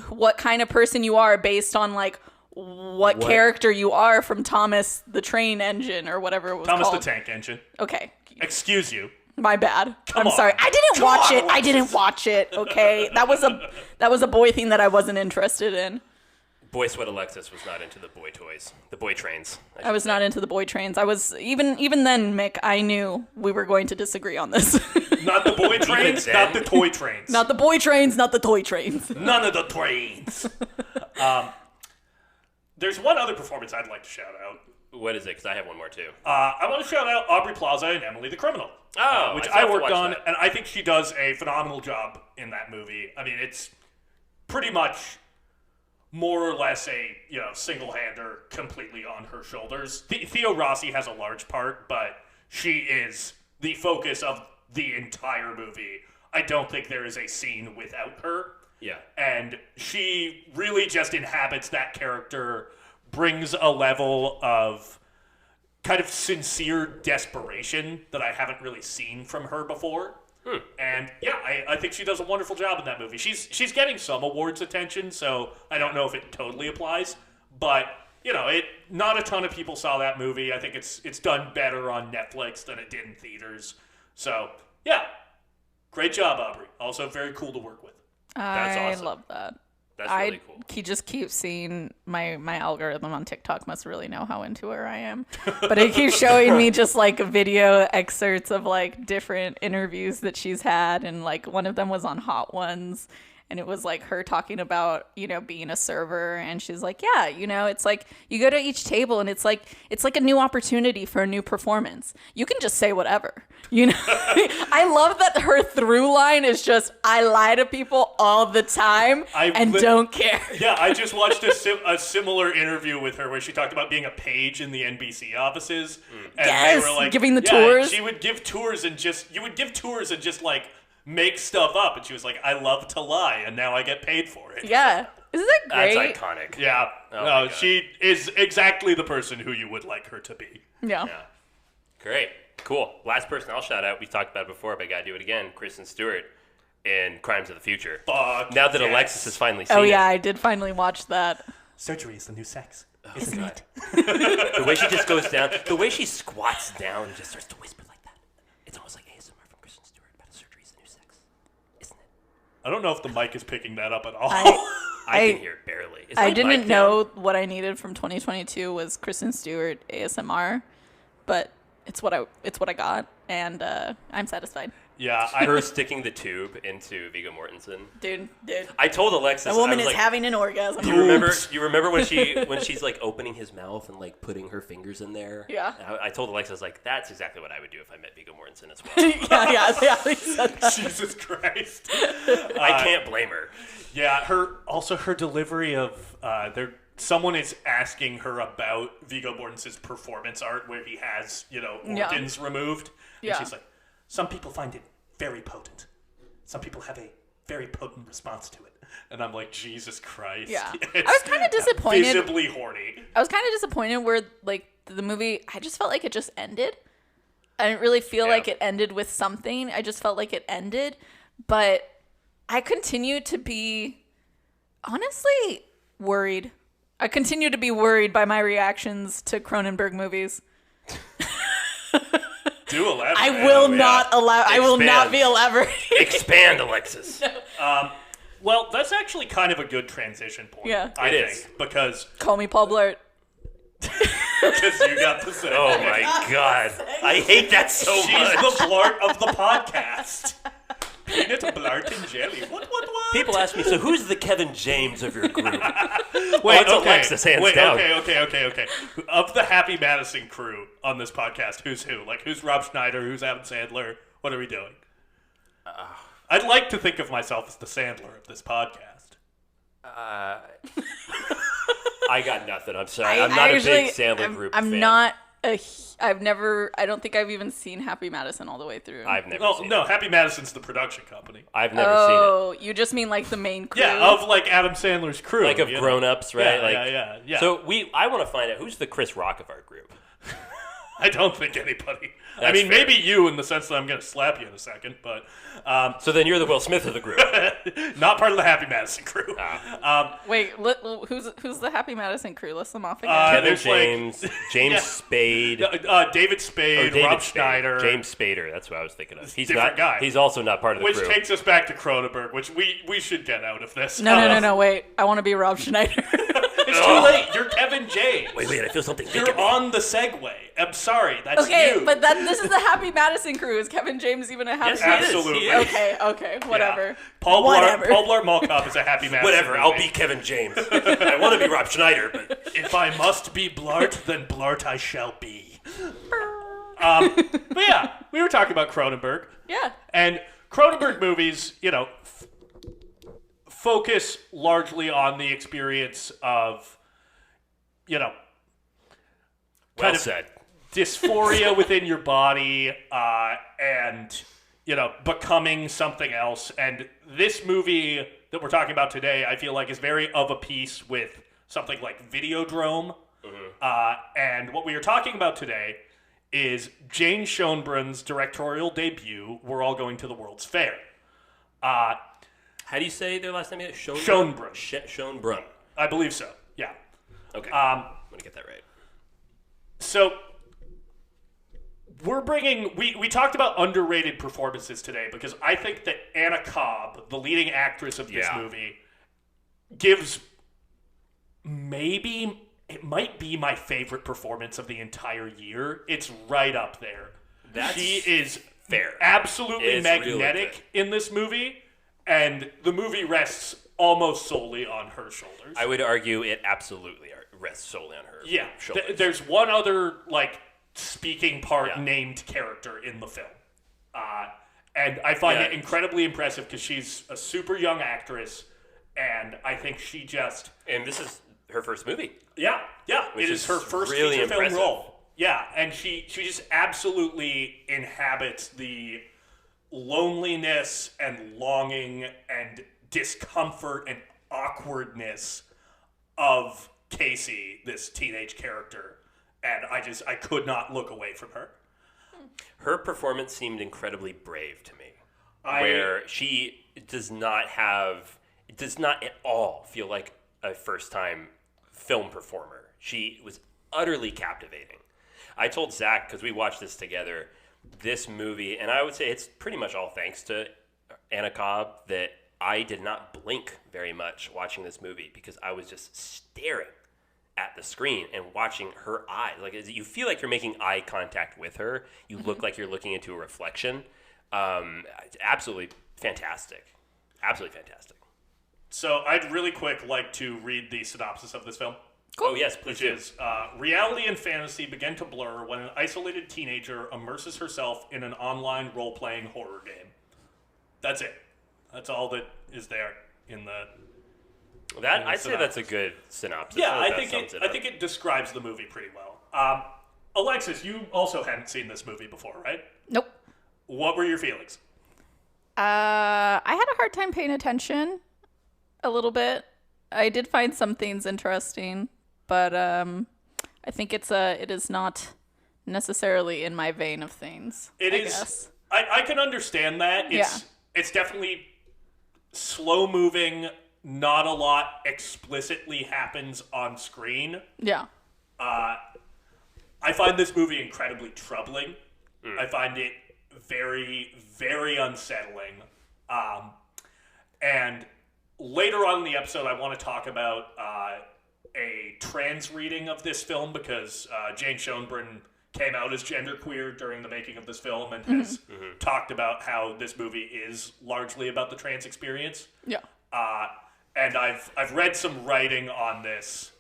what kind of person you are based on like what character you are from Thomas the Train Engine or whatever it was Thomas called. the Tank Engine. Okay. Excuse you. My bad. I'm on. sorry. I didn't Come watch on, it. I didn't watch it. Okay. That was a boy thing that I wasn't interested in. Boy Sweat Alexis was not into the boy toys, the boy trains. I was not into the boy trains. I was even then, Mick, I knew we were going to disagree on this. Not the boy trains, then. not the toy trains. Not the boy trains, not the toy trains. None of the trains. There's one other performance I'd like to shout out. What is it? Because I have one more too. I want to shout out Aubrey Plaza and Emily the Criminal. Which I still have to worked watch on, that. and I think she does a phenomenal job in that movie. I mean, it's pretty much more or less a single-hander completely on her shoulders. Theo Rossi has a large part, but she is the focus of the entire movie. I don't think there is a scene without her. Yeah. And she really just inhabits that character, brings a level of kind of sincere desperation that I haven't really seen from her before. And yeah, I think she does a wonderful job in that movie. She's getting some awards attention, so I don't know if it totally applies. But, not a ton of people saw that movie. I think it's done better on Netflix than it did in theaters. So, yeah. Great job, Aubrey. Also very cool to work with. That's I awesome. love that. That's really cool. He just keeps seeing my algorithm on TikTok must really know how into her I am. But it keeps showing me just like video excerpts of like different interviews that she's had, and like one of them was on Hot Ones, and it was like her talking about, being a server, and she's like, yeah, it's like you go to each table and it's like a new opportunity for a new performance. You can just say whatever. I love that her through line is just I lie to people all the time and don't care. Yeah, I just watched a similar interview with her where she talked about being a page in the NBC offices. And Yes, they were like, giving the tours. She would give tours and just like make stuff up. And she was like, I love to lie and now I get paid for it. Yeah. Isn't that great? That's iconic. Yeah. Oh my No, God. she is exactly the person who you would like her to be. Yeah. Yeah. Great. Cool. Last person I'll shout out, we talked about it before, but I gotta do it again. Kristen Stewart in Crimes of the Future. Fuck Now that yes. Alexis has finally seen Oh it. yeah, I did finally watch that. Surgery is the new sex. Isn't it? The way she just goes down, the way she squats down and just starts to whisper like that. It's almost like ASMR from Kristen Stewart about surgery is the new sex. Isn't it? I don't know if the mic is picking that up at all. I can hear it barely. Is I my didn't mic know down? what I needed from 2022 was Kristen Stewart ASMR, but it's what I got, and I'm satisfied. Yeah, Her sticking the tube into Viggo Mortensen. Dude. I told Alexis, A woman I was is like, having an orgasm. You remember when she's like opening his mouth and like putting her fingers in there? Yeah. I told Alexis, I was like, that's exactly what I would do if I met Viggo Mortensen as well. yeah, he said that. Jesus Christ. I can't blame her. Yeah, her delivery of someone is asking her about Viggo Mortensen's performance art where he has, organs removed. And Yeah. she's like, some people find it very potent. Some people have a very potent response to it. And I'm like, Jesus Christ. Yeah. It's I was kind of disappointed. visibly horny. I was kind of disappointed where like the movie, I just felt like it just ended. I didn't really feel like it ended with something. I just felt like it ended. But I continue to be honestly worried. I continue to be worried by my reactions to Cronenberg movies. Do elaborate. I will not allow. I will not Expand. be elaborating. Expand, Alexis. Well, that's actually kind of a good transition point. Yeah. I It think, is. because Call me Paul Blart. you got the same. Oh my god. I hate that so She's much. the Blart of the podcast. Peanut, Blart, and jelly. What? People ask me, so who's the Kevin James of your group? Wait, it's Alexis, hands down. Okay. Of the Happy Madison crew on this podcast, who's who? Like, who's Rob Schneider? Who's Adam Sandler? What are we doing? I'd like to think of myself as the Sandler of this podcast. I got nothing. I'm sorry. I'm not a big Sandler group I'm fan. not a. I've never. I don't think I've even seen Happy Madison all the way through. I've never Oh, seen no, it. Happy Madison's the production company. I've never Oh, you just mean like the main crew? Yeah, of like Adam Sandler's crew. seen it. Like of you know? grown-ups, right? Yeah. So I want to find out who's the Chris Rock of our group. I don't think anybody. I That's mean, fair. maybe you in the sense that I'm going to slap you in a second, but So then you're the Will Smith of the group. not part of the Happy Madison crew. Wait, who's the Happy Madison crew? List them off again. Kevin there's, like- James, James Spade, David Spade, David Rob Spade. Schneider. James Spader. That's what I was thinking of. He's Different not. guy. He's also not part of the Which crew. takes us back to Cronenberg, which we should get out of this. No, wait. I want to be Rob Schneider. It's too late. You're Kevin James. Wait, I feel something. You're on the segue. I'm sorry. That's okay, you. but this is the Happy Madison crew. Is Kevin James even a Happy Yes, he is. Absolutely. He is. Okay, whatever. Yeah. Paul Whatever. Blart Mall Cop is a Happy Madison. Whatever. I'll movie. be Kevin James. I want to be Rob Schneider, but If I must be Blart, then Blart I shall be. But yeah, we were talking about Cronenberg. Yeah. And Cronenberg movies, focus largely on the experience of, well kind of said. dysphoria within your body and, becoming something else. And this movie that we're talking about today, I feel like is very of a piece with something like Videodrome. And what we are talking about today is Jane Schoenbrun's directorial debut, We're All Going to the World's Fair. How do you say their last name? Schoenbrun. Schoenbrun. I believe so, yeah. Okay. I'm gonna get that right. So we're bringing we talked about underrated performances today because I think that Anna Cobb, the leading actress of this movie, gives it might be my favorite performance of the entire year. It's right up there. She is fair. Absolutely It's really magnetic in this movie, and the movie rests almost solely on her shoulders. I would argue it absolutely rests solely on her. Yeah, shoulders. there's one other speaking part named character in the film, and I find it incredibly impressive because she's a super young actress, and I think she just And this is her first movie. it is her first really feature film impressive. role. Yeah, and she just absolutely inhabits the loneliness and longing and discomfort and awkwardness of Casey, this teenage character, and I could not look away from her. Her performance seemed incredibly brave to me, where she does not at all feel like a first-time film performer. She was utterly captivating. I told Zack, because we watched this together, this movie, and I would say it's pretty much all thanks to Anna Cobb, that I did not blink very much watching this movie because I was just staring at the screen and watching her eyes. Like, you feel like you're making eye contact with her. You look like you're looking into a reflection. Absolutely fantastic. Absolutely fantastic. So I'd really quick like to read the synopsis of this film. Cool. Oh, yes, please do. Which is, reality and fantasy begin to blur when an isolated teenager immerses herself in an online role-playing horror game. That's it. That's all that is there in the... I'd say that's a good synopsis. Yeah, I think it describes the movie pretty well. Alexis, you also hadn't seen this movie before, right? Nope. What were your feelings? I had a hard time paying attention a little bit. I did find some things interesting, but I think it is not necessarily in my vein of things. I guess. I can understand that. It's definitely slow moving. Not a lot explicitly happens on screen. Yeah. I find this movie incredibly troubling. I find it very, very unsettling. And later on in the episode, I want to talk about a trans reading of this film because Jane Schoenbrun came out as genderqueer during the making of this film and has talked about how this movie is largely about the trans experience. Yeah. And I've read some writing on this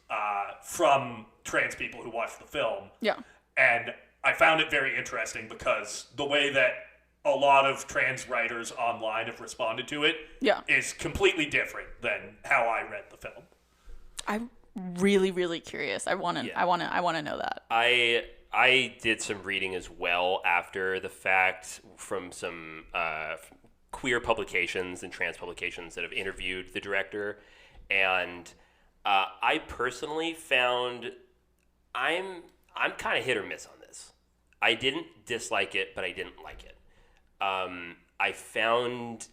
from trans people who watched the film. Yeah. And I found it very interesting because the way that a lot of trans writers online have responded to it is completely different than how I read the film. I'm really, really curious. I want to know that. I did some reading as well after the fact from some queer publications and trans publications that have interviewed the director, and I personally found I'm kind of hit or miss on this. I didn't dislike it, but I didn't like it. I found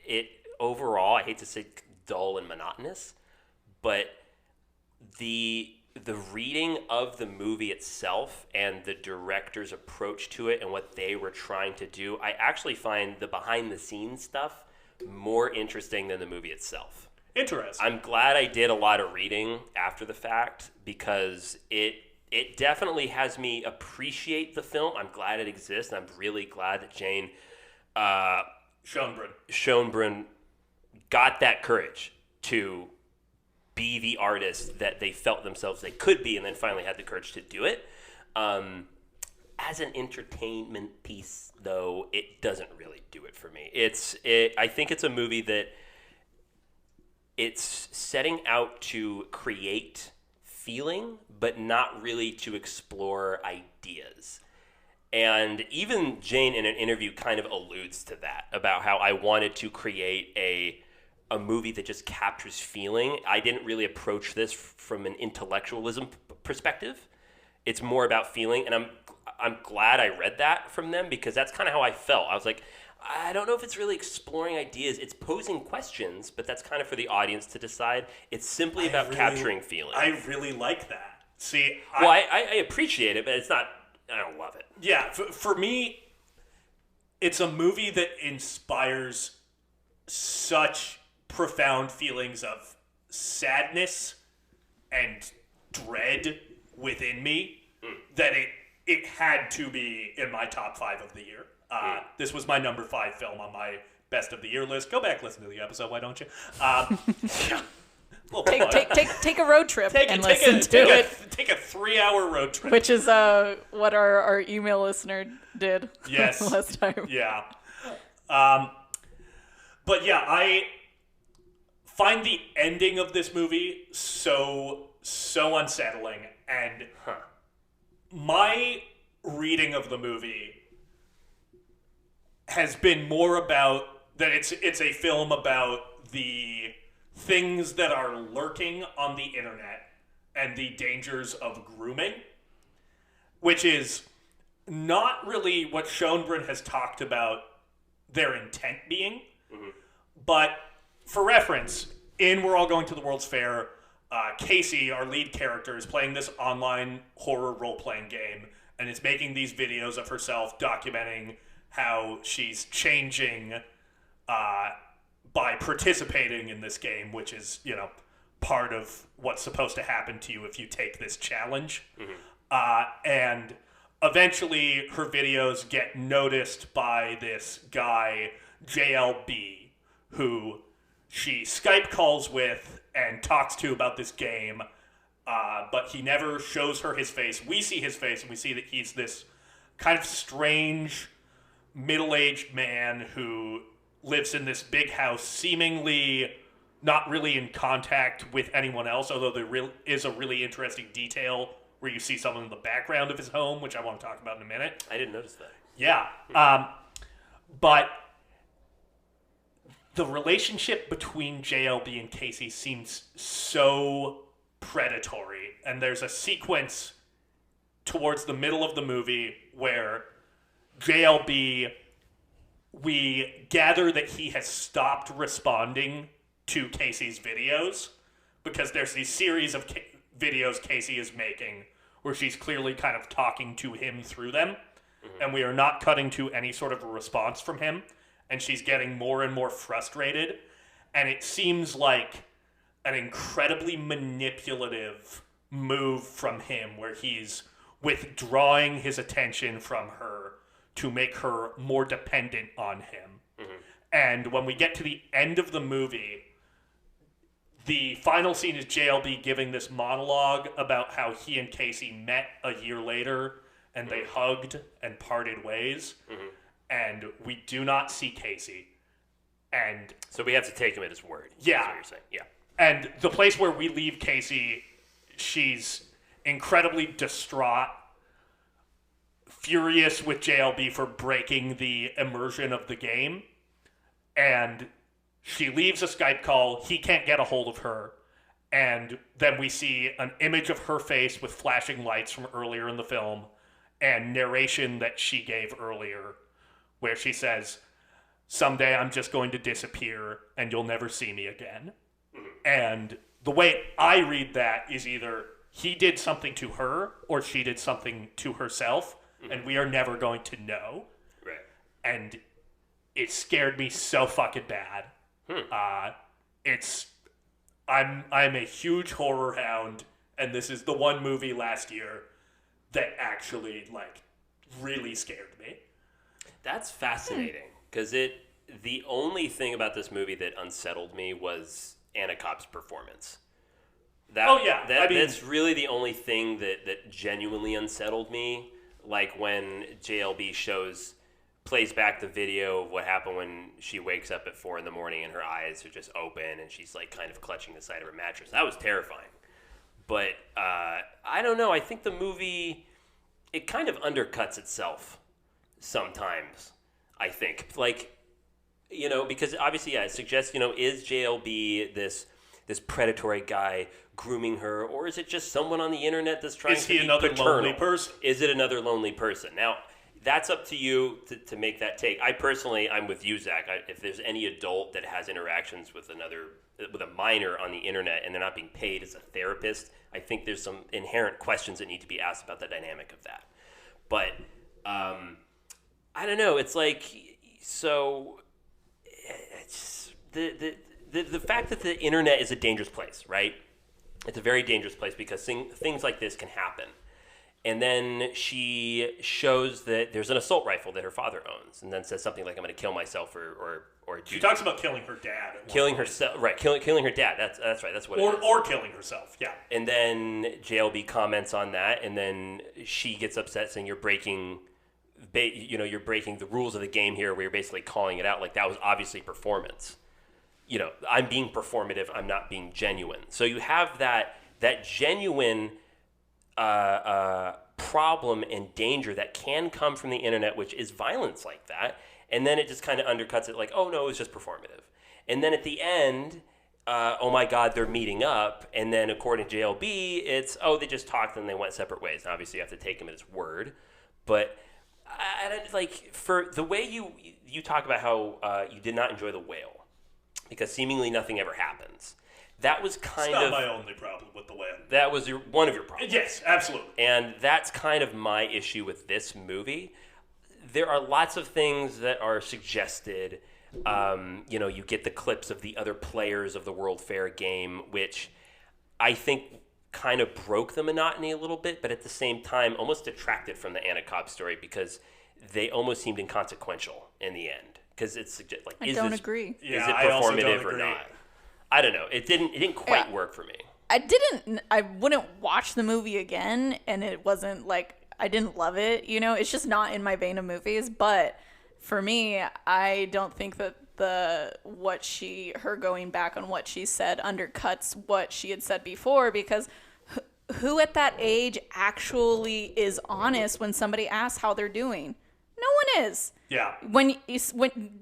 it overall, I hate to say dull and monotonous, but the reading of the movie itself and the director's approach to it and what they were trying to do, I actually find the behind-the-scenes stuff more interesting than the movie itself. Interesting. I'm glad I did a lot of reading after the fact because it definitely has me appreciate the film. I'm glad it exists, and I'm really glad that Jane Schoenbrun got that courage to be the artist that they felt themselves they could be, and then finally had the courage to do it. As an entertainment piece, though, it doesn't really do it for me. I think it's a movie that it's setting out to create feeling, but not really to explore ideas. And even Jane in an interview kind of alludes to that, about how I wanted to create a movie that just captures feeling. I didn't really approach this from an intellectualism perspective. It's more about feeling, and I'm glad I read that from them because that's kind of how I felt. I was like, I don't know if it's really exploring ideas. It's posing questions, but that's kind of for the audience to decide. It's simply about capturing feeling. I really like that. See, I appreciate it, but it's not. I don't love it. Yeah, for me, it's a movie that inspires such profound feelings of sadness and dread within me that it had to be in my top 5 of the year. This was my number 5 film on my best of the year list. Go back, listen to the episode, why don't you? Take a road trip and listen to it. Take a 3-hour road trip. Which is what our email listener did last time. Yeah. But yeah, I find the ending of this movie so unsettling. And my reading of the movie has been more about that it's a film about the things that are lurking on the internet and the dangers of grooming, which is not really what Schoenbrun has talked about their intent being. But for reference, in We're All Going to the World's Fair, Casey, our lead character, is playing this online horror role-playing game, and is making these videos of herself documenting how she's changing by participating in this game, which is, part of what's supposed to happen to you if you take this challenge. And eventually her videos get noticed by this guy, JLB, who she Skype calls with and talks to about this game, but he never shows her his face. We see his face, and we see that he's this kind of strange, middle-aged man who lives in this big house, seemingly not really in contact with anyone else, although there is a really interesting detail where you see someone in the background of his home, which I want to talk about in a minute. I didn't notice that. Yeah. But the relationship between JLB and Casey seems so predatory. And there's a sequence towards the middle of the movie where JLB, we gather that he has stopped responding to Casey's videos because there's these series of videos Casey is making where she's clearly kind of talking to him through them, and we are not cutting to any sort of a response from him, and she's getting more and more frustrated, and it seems like an incredibly manipulative move from him where he's withdrawing his attention from her to make her more dependent on him. And when we get to the end of the movie, the final scene is JLB giving this monologue about how he and Casey met a year later and they hugged and parted ways. And we do not see Casey. And so we have to take him at his word. Yeah. That's what you're saying. Yeah. And the place where we leave Casey, she's incredibly distraught, furious with JLB for breaking the immersion of the game. And she leaves a Skype call. He can't get a hold of her. And then we see an image of her face with flashing lights from earlier in the film and narration that she gave earlier where she says, "Someday I'm just going to disappear and you'll never see me again." And the way I read that is either he did something to her or she did something to herself, and we are never going to know. Right. And it scared me so fucking bad. I'm a huge horror hound, and this is the one movie last year that actually really scared me. That's fascinating because the only thing about this movie that unsettled me was Anna Kopp's performance. That's really the only thing that genuinely unsettled me. Like when JLB plays back the video of what happened when she wakes up at 4 a.m. and her eyes are just open and she's kind of clutching the side of her mattress. That was terrifying. But I don't know. I think the movie, it kind of undercuts itself sometimes, I think. Because obviously, it suggests, is JLB this predatory guy grooming her, or is it just someone on the internet that's trying to be paternal? Is he another lonely person? Is it another lonely person? Now, that's up to you to make that take. I'm with you, Zach. If there's any adult that has interactions with a minor on the internet and they're not being paid as a therapist, I think there's some inherent questions that need to be asked about the dynamic of that. But I don't know. It's the fact that the internet is a dangerous place, right? It's a very dangerous place because things like this can happen. And then she shows that there's an assault rifle that her father owns, and then says something like, "I'm going to kill myself," or she talks about killing her dad. Killing herself, right? Killing her dad. That's right. That's what. Or killing herself. Yeah. And then JLB comments on that, and then she gets upset, saying, "You're breaking the rules of the game here, where you're basically calling it out. Like that was obviously performance. I'm being performative. I'm not being genuine. So you have that genuine problem and danger that can come from the internet, which is violence like that. And then it just kind of undercuts it like, oh, no, it's just performative. And then at the end, oh, my God, they're meeting up. And then according to JLB, it's, oh, they just talked and they went separate ways. And obviously, you have to take him at his word. But Like, for the way you talk about how you did not enjoy The Whale because seemingly nothing ever happens. That was kind It's of not my only problem with The Whale. that was one of your problems. Yes, absolutely. And that's kind of my issue with this movie. There are lots of things that are suggested. You get the clips of the other players of the World Fair game, which I think kind of broke the monotony a little bit, but at the same time almost detracted from the Anna Cobb story because they almost seemed inconsequential in the end. Because it's like, I don't agree. Is it performative or not? I don't know. It didn't quite work for me. I wouldn't watch the movie again, and it wasn't like I didn't love it. It's just not in my vein of movies. But for me, I don't think that her going back on what she said undercuts what she had said before, because who at that age actually is honest when somebody asks how they're doing? No one is. Yeah. When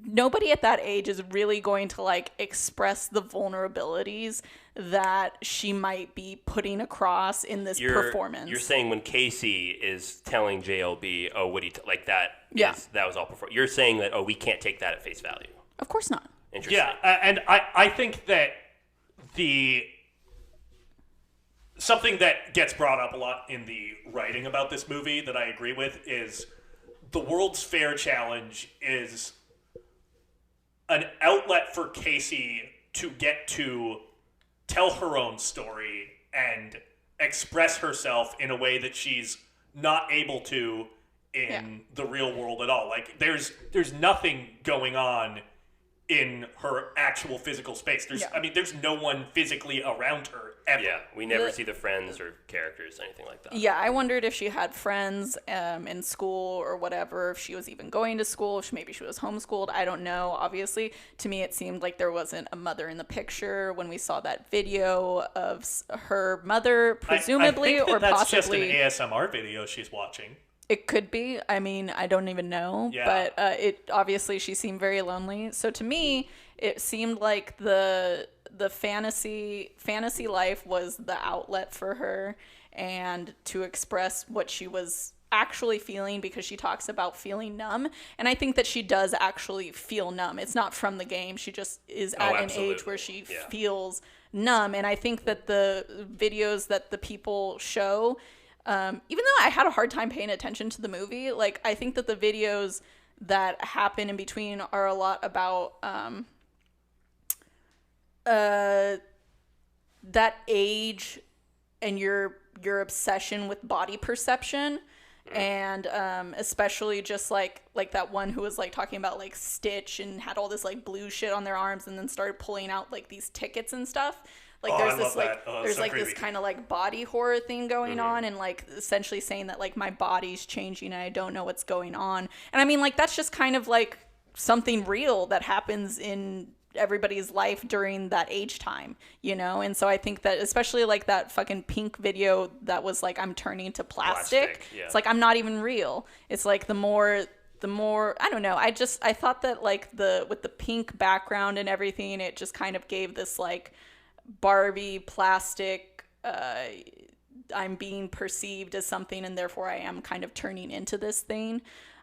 nobody at that age is really going to like express the vulnerabilities that she might be putting across in this performance. You're saying when Casey is telling JLB, "Oh, what do you like that?" Yeah. That was all perform. You're saying that, "Oh, we can't take that at face value." Of course not. Interesting. Yeah, and I think that something that gets brought up a lot in the writing about this movie that I agree with is the World's Fair Challenge is an outlet for Casey to get to tell her own story and express herself in a way that she's not able to in the real world at all. Like, there's nothing going on in her actual physical space. There's no one physically around her ever. Yeah, we never see the friends or characters, anything like that. Yeah, I wondered if she had friends in school or whatever, if she was even going to school, if maybe she was homeschooled. I don't know. Obviously, to me, it seemed like there wasn't a mother in the picture when we saw that video of her mother, presumably, I think that's possibly. just an ASMR video she's watching. It could be. I mean, I don't even know. Yeah. But it obviously she seemed very lonely. So to me, it seemed like the fantasy life was the outlet for her, and to express what she was actually feeling, because she talks about feeling numb, and I think that she does actually feel numb. It's not from the game. She just is at an age where she feels numb, and I think that the videos that the people show, even though I had a hard time paying attention to the movie, like, I think that the videos that happen in between are a lot about that age and your obsession with body perception, and especially just like that one who was like talking about like Stitch and had all this like blue shit on their arms and then started pulling out like these tickets and stuff. Like there's so like this kind of like body horror thing going on, and like essentially saying that like my body's changing and I don't know what's going on. And I mean, like, that's just kind of like something real that happens in everybody's life during that age time, And so I think that especially like that fucking Pink video that was like, I'm turning to plastic. Yeah. It's like, I'm not even real. It's like the more I don't know. I thought that like with the pink background and everything, it just kind of gave this like Barbie plastic, I'm being perceived as something and therefore I am kind of turning into this thing.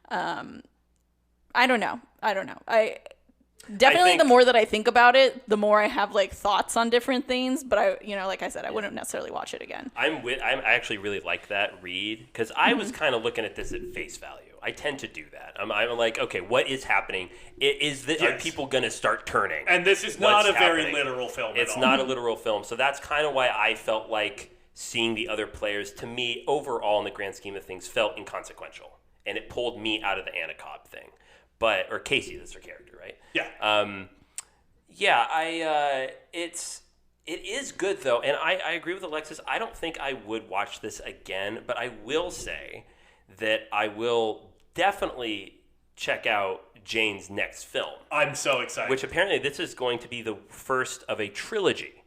I don't know. I definitely, the more that I think about it, the more I have like thoughts on different things, but I like I said, I wouldn't necessarily watch it again. I actually really like that read, because I was kind of looking at this at face value. I tend to do that. I'm like, okay, what is happening? Are people going to start turning? And this is not a very literal film at all. It's not a literal film. So that's kind of why I felt like seeing the other players, to me, overall, in the grand scheme of things, felt inconsequential. And it pulled me out of the Anna Cobb thing. Or Casey, that's her character, right? Yeah. It is good, though. And I agree with Alexis. I don't think I would watch this again, but I will say that I will definitely check out Jane's next film. I'm so excited. Which apparently this is going to be the first of a trilogy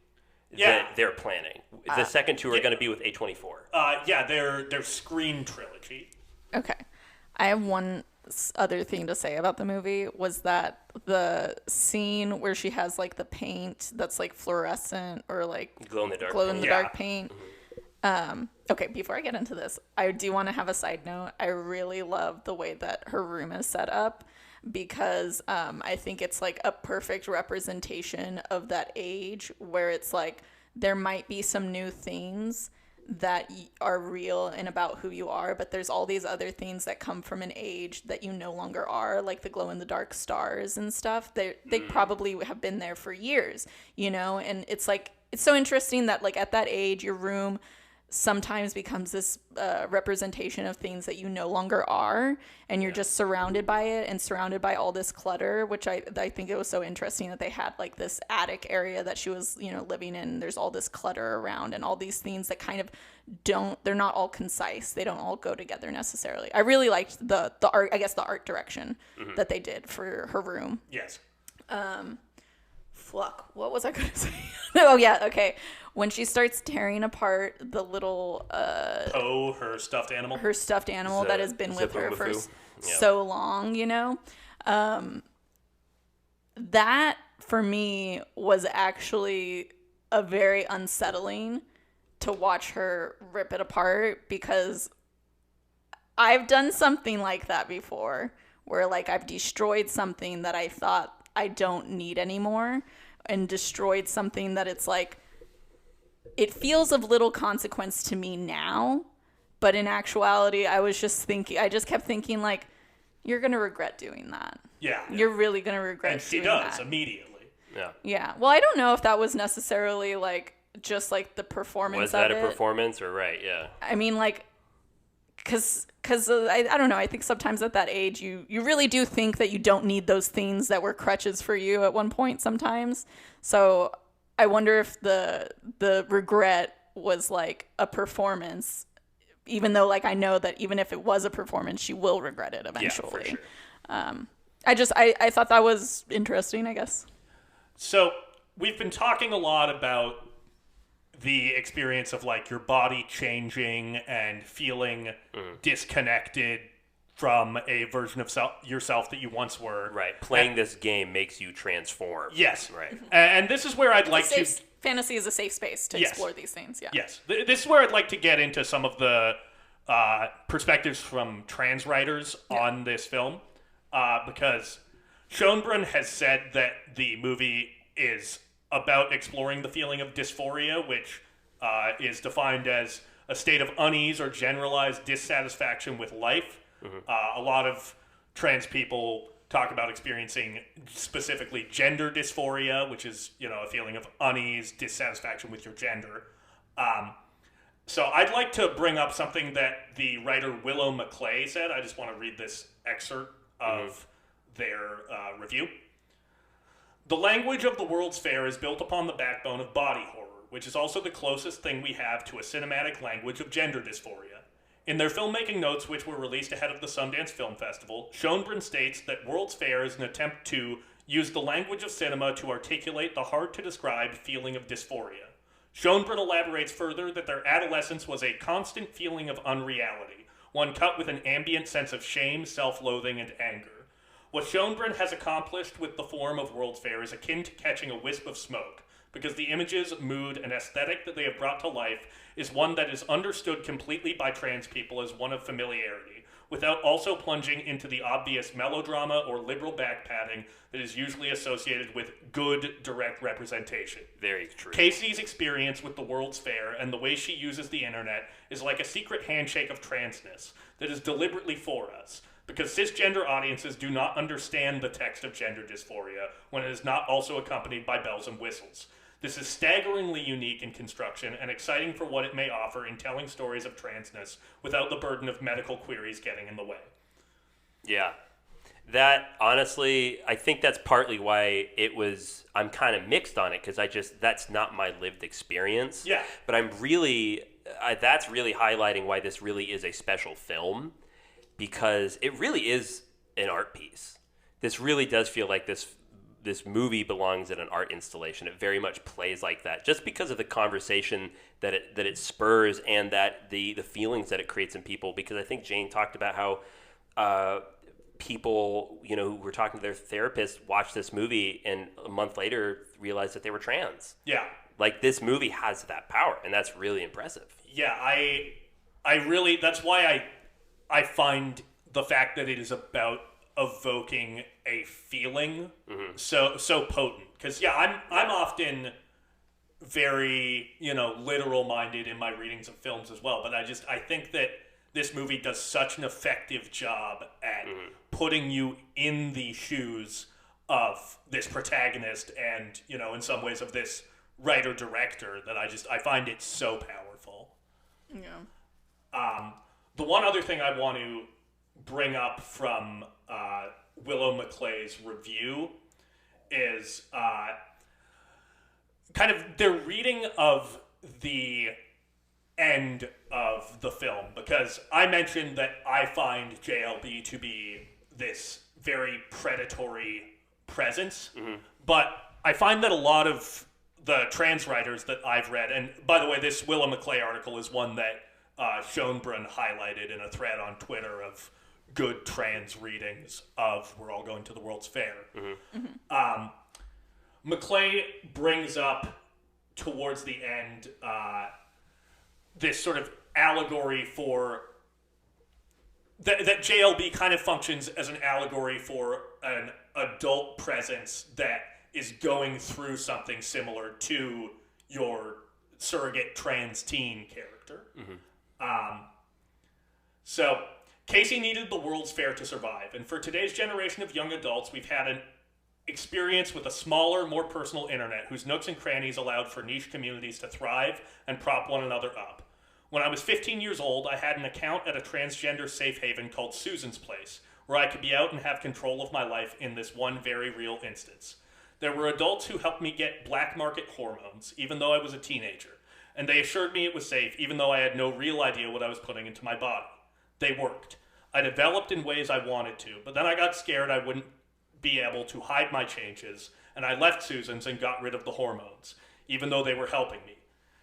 that they're planning. The second two are going to be with A24. Their Screen trilogy. Okay. I have one other thing to say about the movie, was that the scene where she has like the paint that's like fluorescent or like glow in the dark dark paint. Okay, before I get into this, I do want to have a side note. I really love the way that her room is set up because I think it's like a perfect representation of that age where it's like there might be some new things that are real and about who you are, but there's all these other things that come from an age that you no longer are, like the glow in the dark stars and stuff. They probably have been there for years, you know, and it's like it's so interesting that like at that age your room sometimes becomes this representation of things that you no longer are, and you're just surrounded by it and surrounded by all this clutter, which I think it was so interesting that they had like this attic area that she was, you know, living in. There's all this clutter around and all these things that kind of they're not all concise. They don't all go together necessarily. I really liked the art, I guess the art direction that they did for her room. Yes. Fuck, what was I going to say? Oh, yeah, okay. When she starts tearing apart the little... her stuffed animal. Her stuffed animal that has been with her for Yeah. so long, you know? That, for me, was actually a very unsettling to watch her rip it apart, because I've done something like that before, where, like, I've destroyed something that I thought I don't need anymore, and destroyed something that it's like, it feels of little consequence to me now, but in actuality, I just kept thinking, like, you're going to regret doing that. Yeah. You're really going to regret And she doing does that. immediately. Yeah. Yeah. Well, I don't know if that was necessarily, like, just, like, the performance Was that of a it. performance or right? Yeah. I mean, like, because I don't know. I think sometimes at that age, you really do think that you don't need those things that were crutches for you at one point sometimes. So I wonder if the regret was like a performance, even though, like, I know that even if it was a performance, she will regret it eventually. Yeah, for sure. I thought that was interesting, I guess. So we've been talking a lot about the experience of like your body changing and feeling disconnected from a version of yourself that you once were. Right. Playing this game makes you transform. Yes. Right. And this is where I'd like to... Fantasy is a safe space to explore these things, yeah. Yes. This is where I'd like to get into some of the perspectives from trans writers on this film, because Schoenbrun has said that the movie is about exploring the feeling of dysphoria, which is defined as a state of unease or generalized dissatisfaction with life. A lot of trans people talk about experiencing specifically gender dysphoria, which is, you know, a feeling of unease, dissatisfaction with your gender. So I'd like to bring up something that the writer Willow McClay said. I just want to read this excerpt of their review. The language of the World's Fair is built upon the backbone of body horror, which is also the closest thing we have to a cinematic language of gender dysphoria. In their filmmaking notes, which were released ahead of the Sundance Film Festival, Schoenbrun states that World's Fair is an attempt to use the language of cinema to articulate the hard-to-describe feeling of dysphoria. Schoenbrun elaborates further that their adolescence was a constant feeling of unreality, one cut with an ambient sense of shame, self-loathing, and anger. What Schoenbrun has accomplished with the form of World's Fair is akin to catching a wisp of smoke, because the images, mood, and aesthetic that they have brought to life is one that is understood completely by trans people as one of familiarity, without also plunging into the obvious melodrama or liberal backpatting that is usually associated with good, direct representation. Very true. Casey's experience with the World's Fair and the way she uses the internet is like a secret handshake of transness that is deliberately for us, because cisgender audiences do not understand the text of gender dysphoria when it is not also accompanied by bells and whistles. This is staggeringly unique in construction and exciting for what it may offer in telling stories of transness without the burden of medical queries getting in the way. Yeah. That, honestly, I think that's partly why I'm kind of mixed on it, because that's not my lived experience. Yeah. But that's really highlighting why this really is a special film, because it really is an art piece. This really does feel like this movie belongs in an art installation. It very much plays like that, just because of the conversation that it spurs and that the feelings that it creates in people. Because I think Jane talked about how people, you know, who were talking to their therapist, watched this movie and a month later realized that they were trans. Yeah. Like, this movie has that power, and that's really impressive. Yeah, I really, that's why I find the fact that it is about evoking a feeling so potent. Because I'm often very, literal minded in my readings of films as well, but I think that this movie does such an effective job at putting you in the shoes of this protagonist and, in some ways of this writer director that I find it so powerful. Yeah. The one other thing I want to bring up from Willow McClay's review is kind of their reading of the end of the film, because I mentioned that I find JLB to be this very predatory presence, but I find that a lot of the trans writers that I've read, and by the way, this Willow McClay article is one that Schoenbrun highlighted in a thread on Twitter of good trans readings of We're All Going to the World's Fair. McClay brings up towards the end this sort of allegory for that JLB kind of functions as an allegory for an adult presence that is going through something similar to your surrogate trans teen character. So Casey needed the World's Fair to survive, and for today's generation of young adults, we've had an experience with a smaller, more personal internet whose nooks and crannies allowed for niche communities to thrive and prop one another up. When I was 15 years old, I had an account at a transgender safe haven called Susan's Place, where I could be out and have control of my life in this one very real instance. There were adults who helped me get black market hormones, even though I was a teenager, and they assured me it was safe, even though I had no real idea what I was putting into my body. They worked. I developed in ways I wanted to, but then I got scared I wouldn't be able to hide my changes, and I left Susan's and got rid of the hormones, even though they were helping me.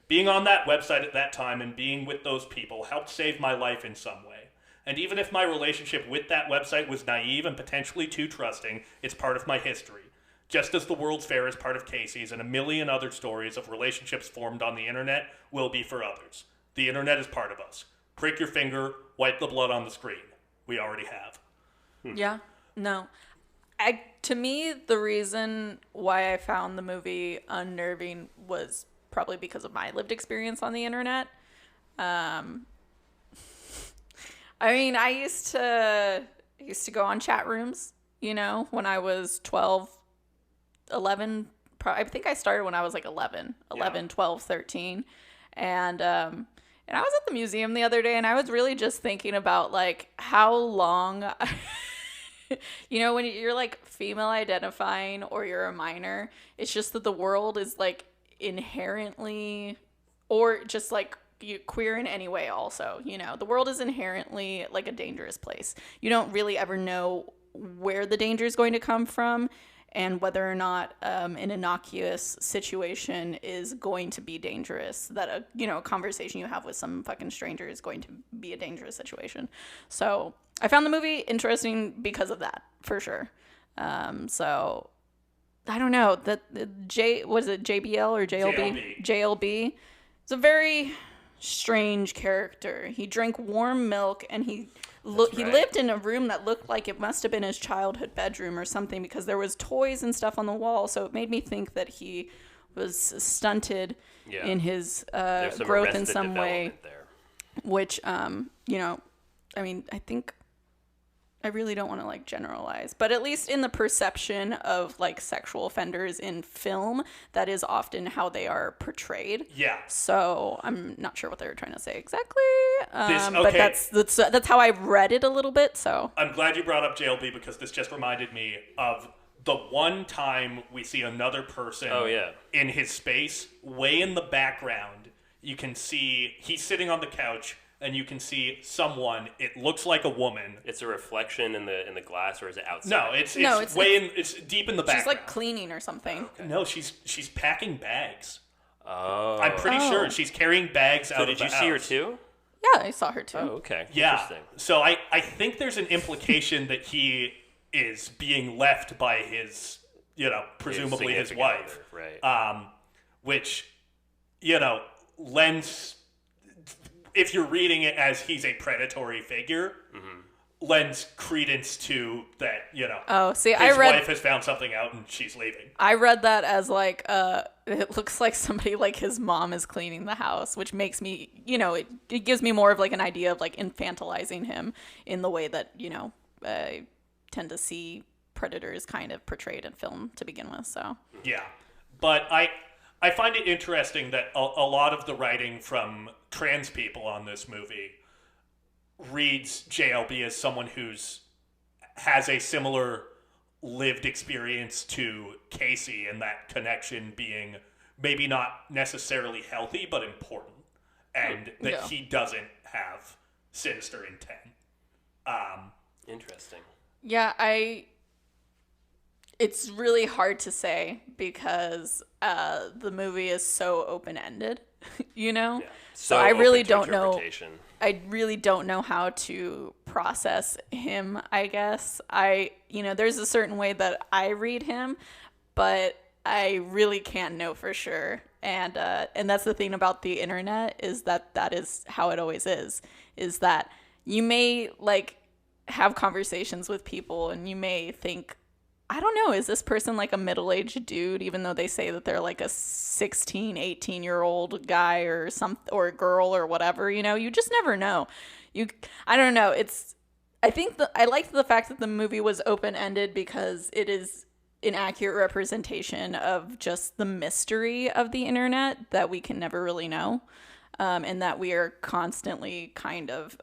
Being on that website at that time and being with those people helped save my life in some way. And even if my relationship with that website was naive and potentially too trusting, it's part of my history. Just as the World's Fair is part of Casey's, and a million other stories of relationships formed on the internet will be for others. The internet is part of us. Prick your finger, wipe the blood on the screen. We already have. Yeah. No. To me, the reason why I found the movie unnerving was probably because of my lived experience on the internet. I mean, I used to go on chat rooms, when I was 12, 11. I think I started when I was like 11, 12, 13. And I was at the museum the other day, and I was really just thinking about like how long, when you're like female identifying or you're a minor, it's just that the world is like inherently, or just like queer in any way also, the world is inherently like a dangerous place. You don't really ever know where the danger is going to come from, and whether or not an innocuous situation is going to be dangerous, that a conversation you have with some fucking stranger is going to be a dangerous situation. So I found the movie interesting because of that, for sure. So I don't know, was it JBL or JLB? JLB. It's a very strange character. He drank warm milk, and he lived in a room that looked like it must have been his childhood bedroom or something, because there was toys and stuff on the wall. So it made me think that he was stunted in his growth in some way, which, I mean, I think I really don't want to like generalize, but at least in the perception of like sexual offenders in film, that is often how they are portrayed. Yeah. So I'm not sure what they were trying to say exactly, but that's how I read it a little bit. So I'm glad you brought up JLB, because this just reminded me of the one time we see another person in his space, way in the background. You can see he's sitting on the couch, and you can see someone. It looks like a woman. It's a reflection in the glass, or is it outside? No, it's deep in the background. She's like cleaning or something. Okay. No, she's packing bags. Oh, I'm pretty sure she's carrying bags out of the house. So did you see her too? Yeah, I saw her too. Oh, okay. Yeah. Interesting. So I think there's an implication that he is being left by his, presumably his wife, right? Which, lends if you're reading it as he's a predatory figure, lends credence to that, Oh, see, his wife has found something out and she's leaving. I read that as like, it looks like somebody like his mom is cleaning the house, which makes me, it gives me more of like an idea of like infantilizing him in the way that, I tend to see predators kind of portrayed in film to begin with. So Yeah, but I find it interesting that a lot of the writing from trans people on this movie reads JLB as someone has a similar lived experience to Casey, and that connection being maybe not necessarily healthy but important, and that he doesn't have sinister intent. Interesting. yeah, it's really hard to say because the movie is so open-ended, Yeah. So I really open to don't know. interpretation. I really don't know how to process him, I guess. There's a certain way that I read him, but I really can't know for sure. And that's the thing about the internet, is that is how it always is that you may like have conversations with people and you may think, I don't know, is this person like a middle-aged dude, even though they say that they're like a 16, 18-year-old guy or or a girl or whatever, you just never know. I don't know. I like the fact that the movie was open-ended because it is an accurate representation of just the mystery of the internet that we can never really know, and that we are constantly kind of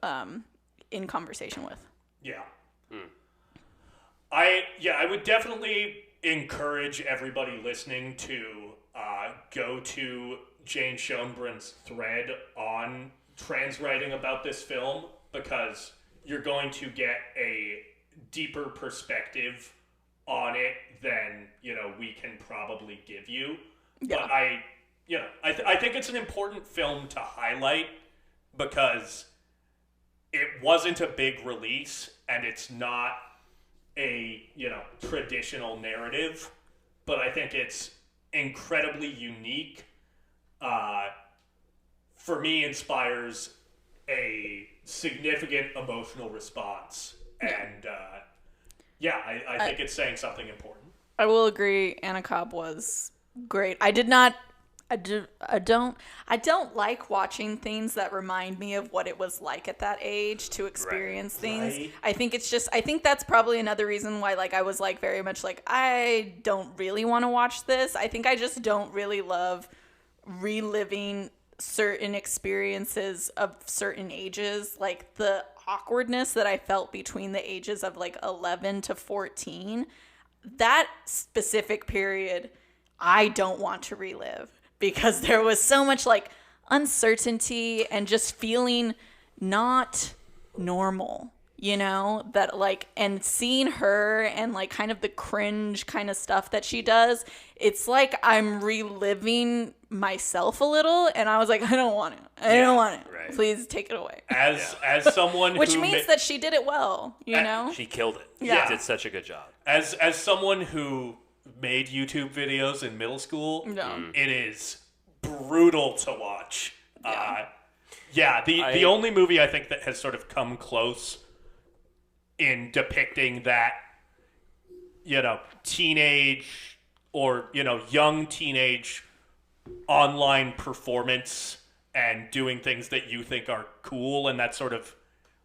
in conversation with. Yeah. I would definitely encourage everybody listening to go to Jane Schoenbrun's thread on trans writing about this film, because you're going to get a deeper perspective on it than we can probably give you. Yeah. But I think it's an important film to highlight because it wasn't a big release and it's not a traditional narrative, but I think it's incredibly unique. For me, inspires a significant emotional response, and I think it's saying something important. I will agree. Anna Cobb was great. I don't like watching things that remind me of what it was like at that age to experience things. Right. I think that's probably another reason why I was very much I don't really want to watch this. I think I just don't really love reliving certain experiences of certain ages, like the awkwardness that I felt between the ages of 11 to 14. That specific period I don't want to relive, because there was so much uncertainty and just feeling not normal, that and seeing her and kind of the cringe kind of stuff that she does, it's like I'm reliving myself a little, and I was like, I don't want it. I don't want it. Right. Please take it away. As someone Which who means that she did it well, She killed it. Yeah. She did such a good job. as someone who made YouTube videos in middle school, it is brutal to watch. The only movie I think that has sort of come close in depicting that, teenage or, young teenage online performance and doing things that you think are cool, and that sort of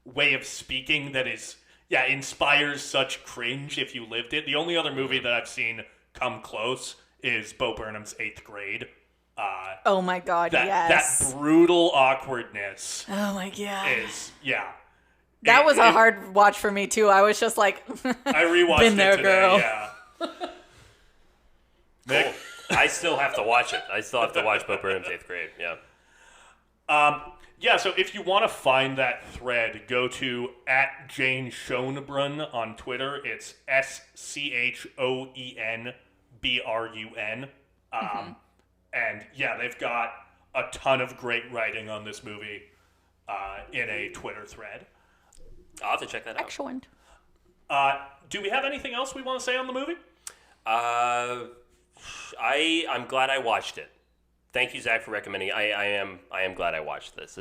way of speaking that is, inspires such cringe if you lived it. The only other movie that I've seen come close is Bo Burnham's 8th Grade. Oh my God, yes. That brutal awkwardness Oh my God. is, That was a hard watch for me too. I was just like, I rewatched Been there, it today, girl. yeah. Mick? I still have to watch it. I still have to watch Bo Burnham's 8th Grade. Yeah. So if you want to find that thread, go to @Jane Schoenbrun on Twitter. It's SCHOENBRUN. And they've got a ton of great writing on this movie in a Twitter thread. I'll have to check that out. excellent. Do we have anything else we want to say on the movie? I'm glad I watched it. thank you, Zach, for recommending. I am glad I watched this.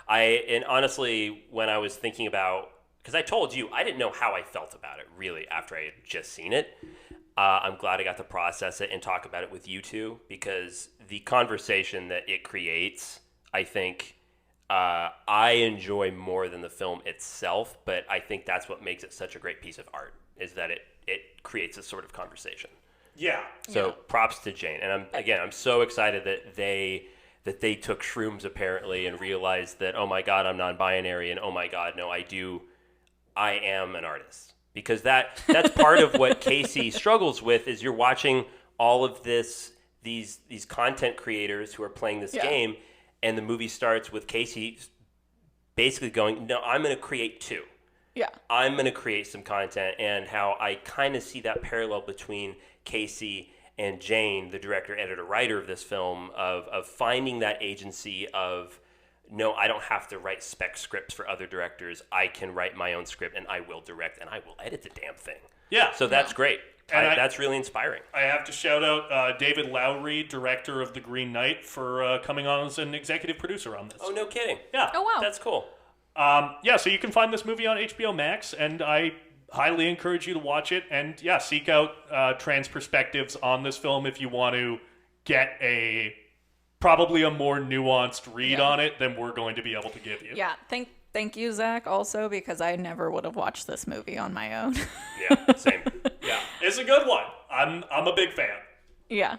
And honestly, when I was thinking about, because I told you I didn't know how I felt about it really after I had just seen it. I'm glad I got to process it and talk about it with you two, because the conversation that it creates, I think, I enjoy more than the film itself. But I think that's what makes it such a great piece of art, is that it creates a sort of conversation. Yeah. So props to Jane, and I'm so excited that they took shrooms apparently and realized that, oh my God, I'm non-binary, and oh my God, no, I am an artist, because that's part of what Casey struggles with. Is you're watching all of these content creators who are playing this game, and the movie starts with Casey basically going, no, I'm going to create too. Yeah. I'm going to create some content, and how I kind of see that parallel between Casey and Jane, the director, editor, writer of this film, of finding that agency of, no, I don't have to write spec scripts for other directors. I can write my own script, and I will direct, and I will edit the damn thing. Yeah. So that's great. That's really inspiring. I have to shout out David Lowery, director of The Green Knight, for coming on as an executive producer on this. Oh, no kidding. Yeah. Oh, wow. That's cool. So you can find this movie on HBO Max, and I highly encourage you to watch it. And seek out trans perspectives on this film if you want to get probably a more nuanced read on it than we're going to be able to give you. Yeah. Thank you, Zach, also, because I never would have watched this movie on my own. Yeah, same. Yeah, it's a good one. I'm a big fan. Yeah.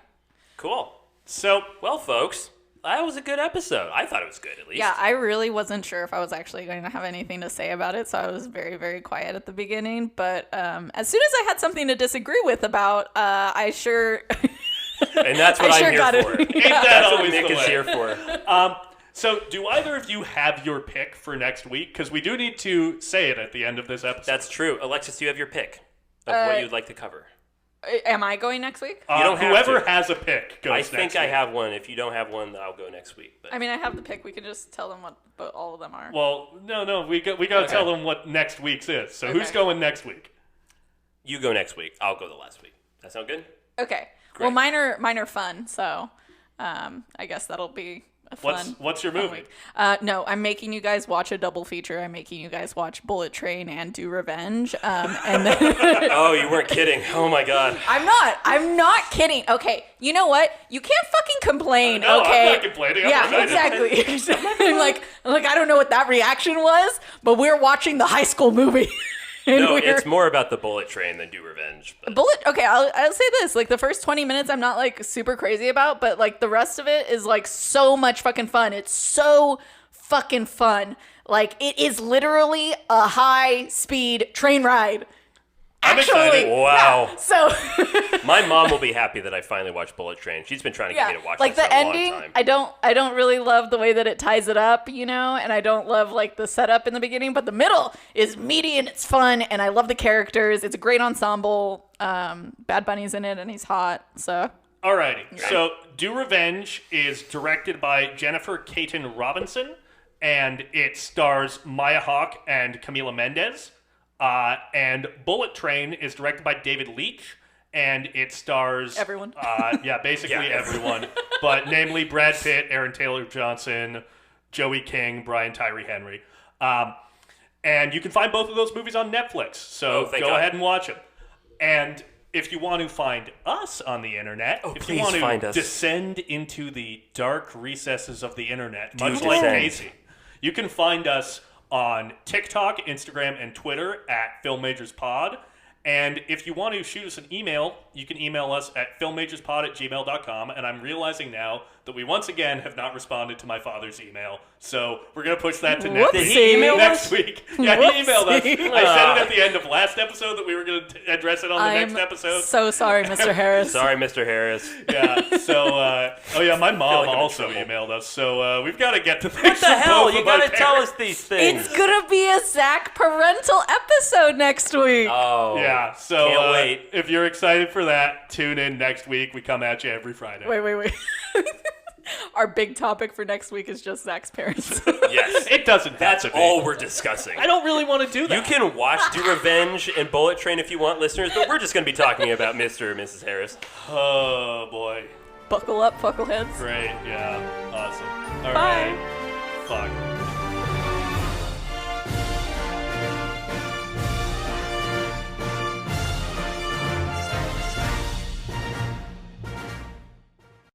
Cool. So, well, folks, that was a good episode. I thought it was good, at least. Yeah, I really wasn't sure if I was actually going to have anything to say about it, so I was very, very quiet at the beginning. But as soon as I had something to disagree with about, I sure... And that's what I'm here for. Ain't that That's what always Mick the is way? here for. So, do either of you have your pick for next week? Because we do need to say it at the end of this episode. That's true. Alexis, do you have your pick of what you'd like to cover? Am I going next week? You don't have whoever to. has a pick goes I next think week. I have one. If you don't have one, I'll go next week. But I mean, I have the pick. We can just tell them what all of them are. Well, no, we got to tell them what next week's is. So who's going next week? you go next week. I'll go the last week. That sound good? Okay. Great. Well, mine are fun, so I guess that'll be a fun. What's your fun movie? week. No, I'm making you guys watch a double feature. I'm making you guys watch Bullet Train and Do Revenge. And then Oh, you weren't kidding. Oh my God. I'm not kidding. Okay, you know what? You can't fucking complain. No, okay. I'm not complaining. I'm Yeah, excited. exactly. I'm like I don't know what that reaction was, but we're watching the high school movie. And No, we're- it's more about the Bullet Train than Do Revenge. But Bullet. Okay, I'll say this: like the first 20 minutes, I'm not like super crazy about, but like the rest of it is like so much fucking fun. It's so fucking fun. Like it is literally a high speed train ride. I'm Actually, excited. Wow. So My mom will be happy that I finally watched Bullet Train. She's been trying to get me to watch like this the for a ending, long time. I don't really love the way that it ties it up, you know, and I don't love like the setup in the beginning, but the middle is meaty and it's fun, and I love the characters. It's a great ensemble. Bad Bunny's in it, and he's hot. So Alrighty. So, Do Revenge is directed by Jennifer Caton Robinson, and it stars Maya Hawke and Camila Mendez. And Bullet Train is directed by David Leitch, and it stars Everyone. Basically Yeah. everyone, but namely Brad Pitt, Aaron Taylor Johnson, Joey King, Brian Tyree Henry. And you can find both of those movies on Netflix, so thank go God. ahead and watch them. And if you want to find us on the internet, if you please want find to us. descend into the dark recesses of the internet, much descend. like Casey, you can find us on TikTok, Instagram, and Twitter at FilmMajorsPod. And if you want to shoot us an email, you can email us at filmmagerspod@gmail.com. And I'm realizing now that we once again have not responded to my father's email. So we're going to push that to next, Did he email next week. Yeah, he emailed us. I Whoopsie. said it at the end of last episode that we were going to address it on the I'm next episode. so sorry, Mr. Harris. Sorry, Mr. Harris. Yeah, so, my mom like I'm in also trouble. emailed us. So we've got to get to What things the from hell? both You of our gotta tell parents. us these things. It's gonna be a Zack parental episode next week. Oh. Yeah, so Can't wait. if you're excited for that, tune in next week. We come at you every Friday. Wait. Our big topic for next week is just Zach's parents. Yes. It doesn't That's have to be. all we're discussing. I don't really want to do that. You can watch Do Revenge and Bullet Train if you want, listeners, but we're just going to be talking about Mr. and Mrs. Harris. Oh, boy. Buckle up, fuckleheads. Great, yeah, awesome. All Bye. right. Fuck.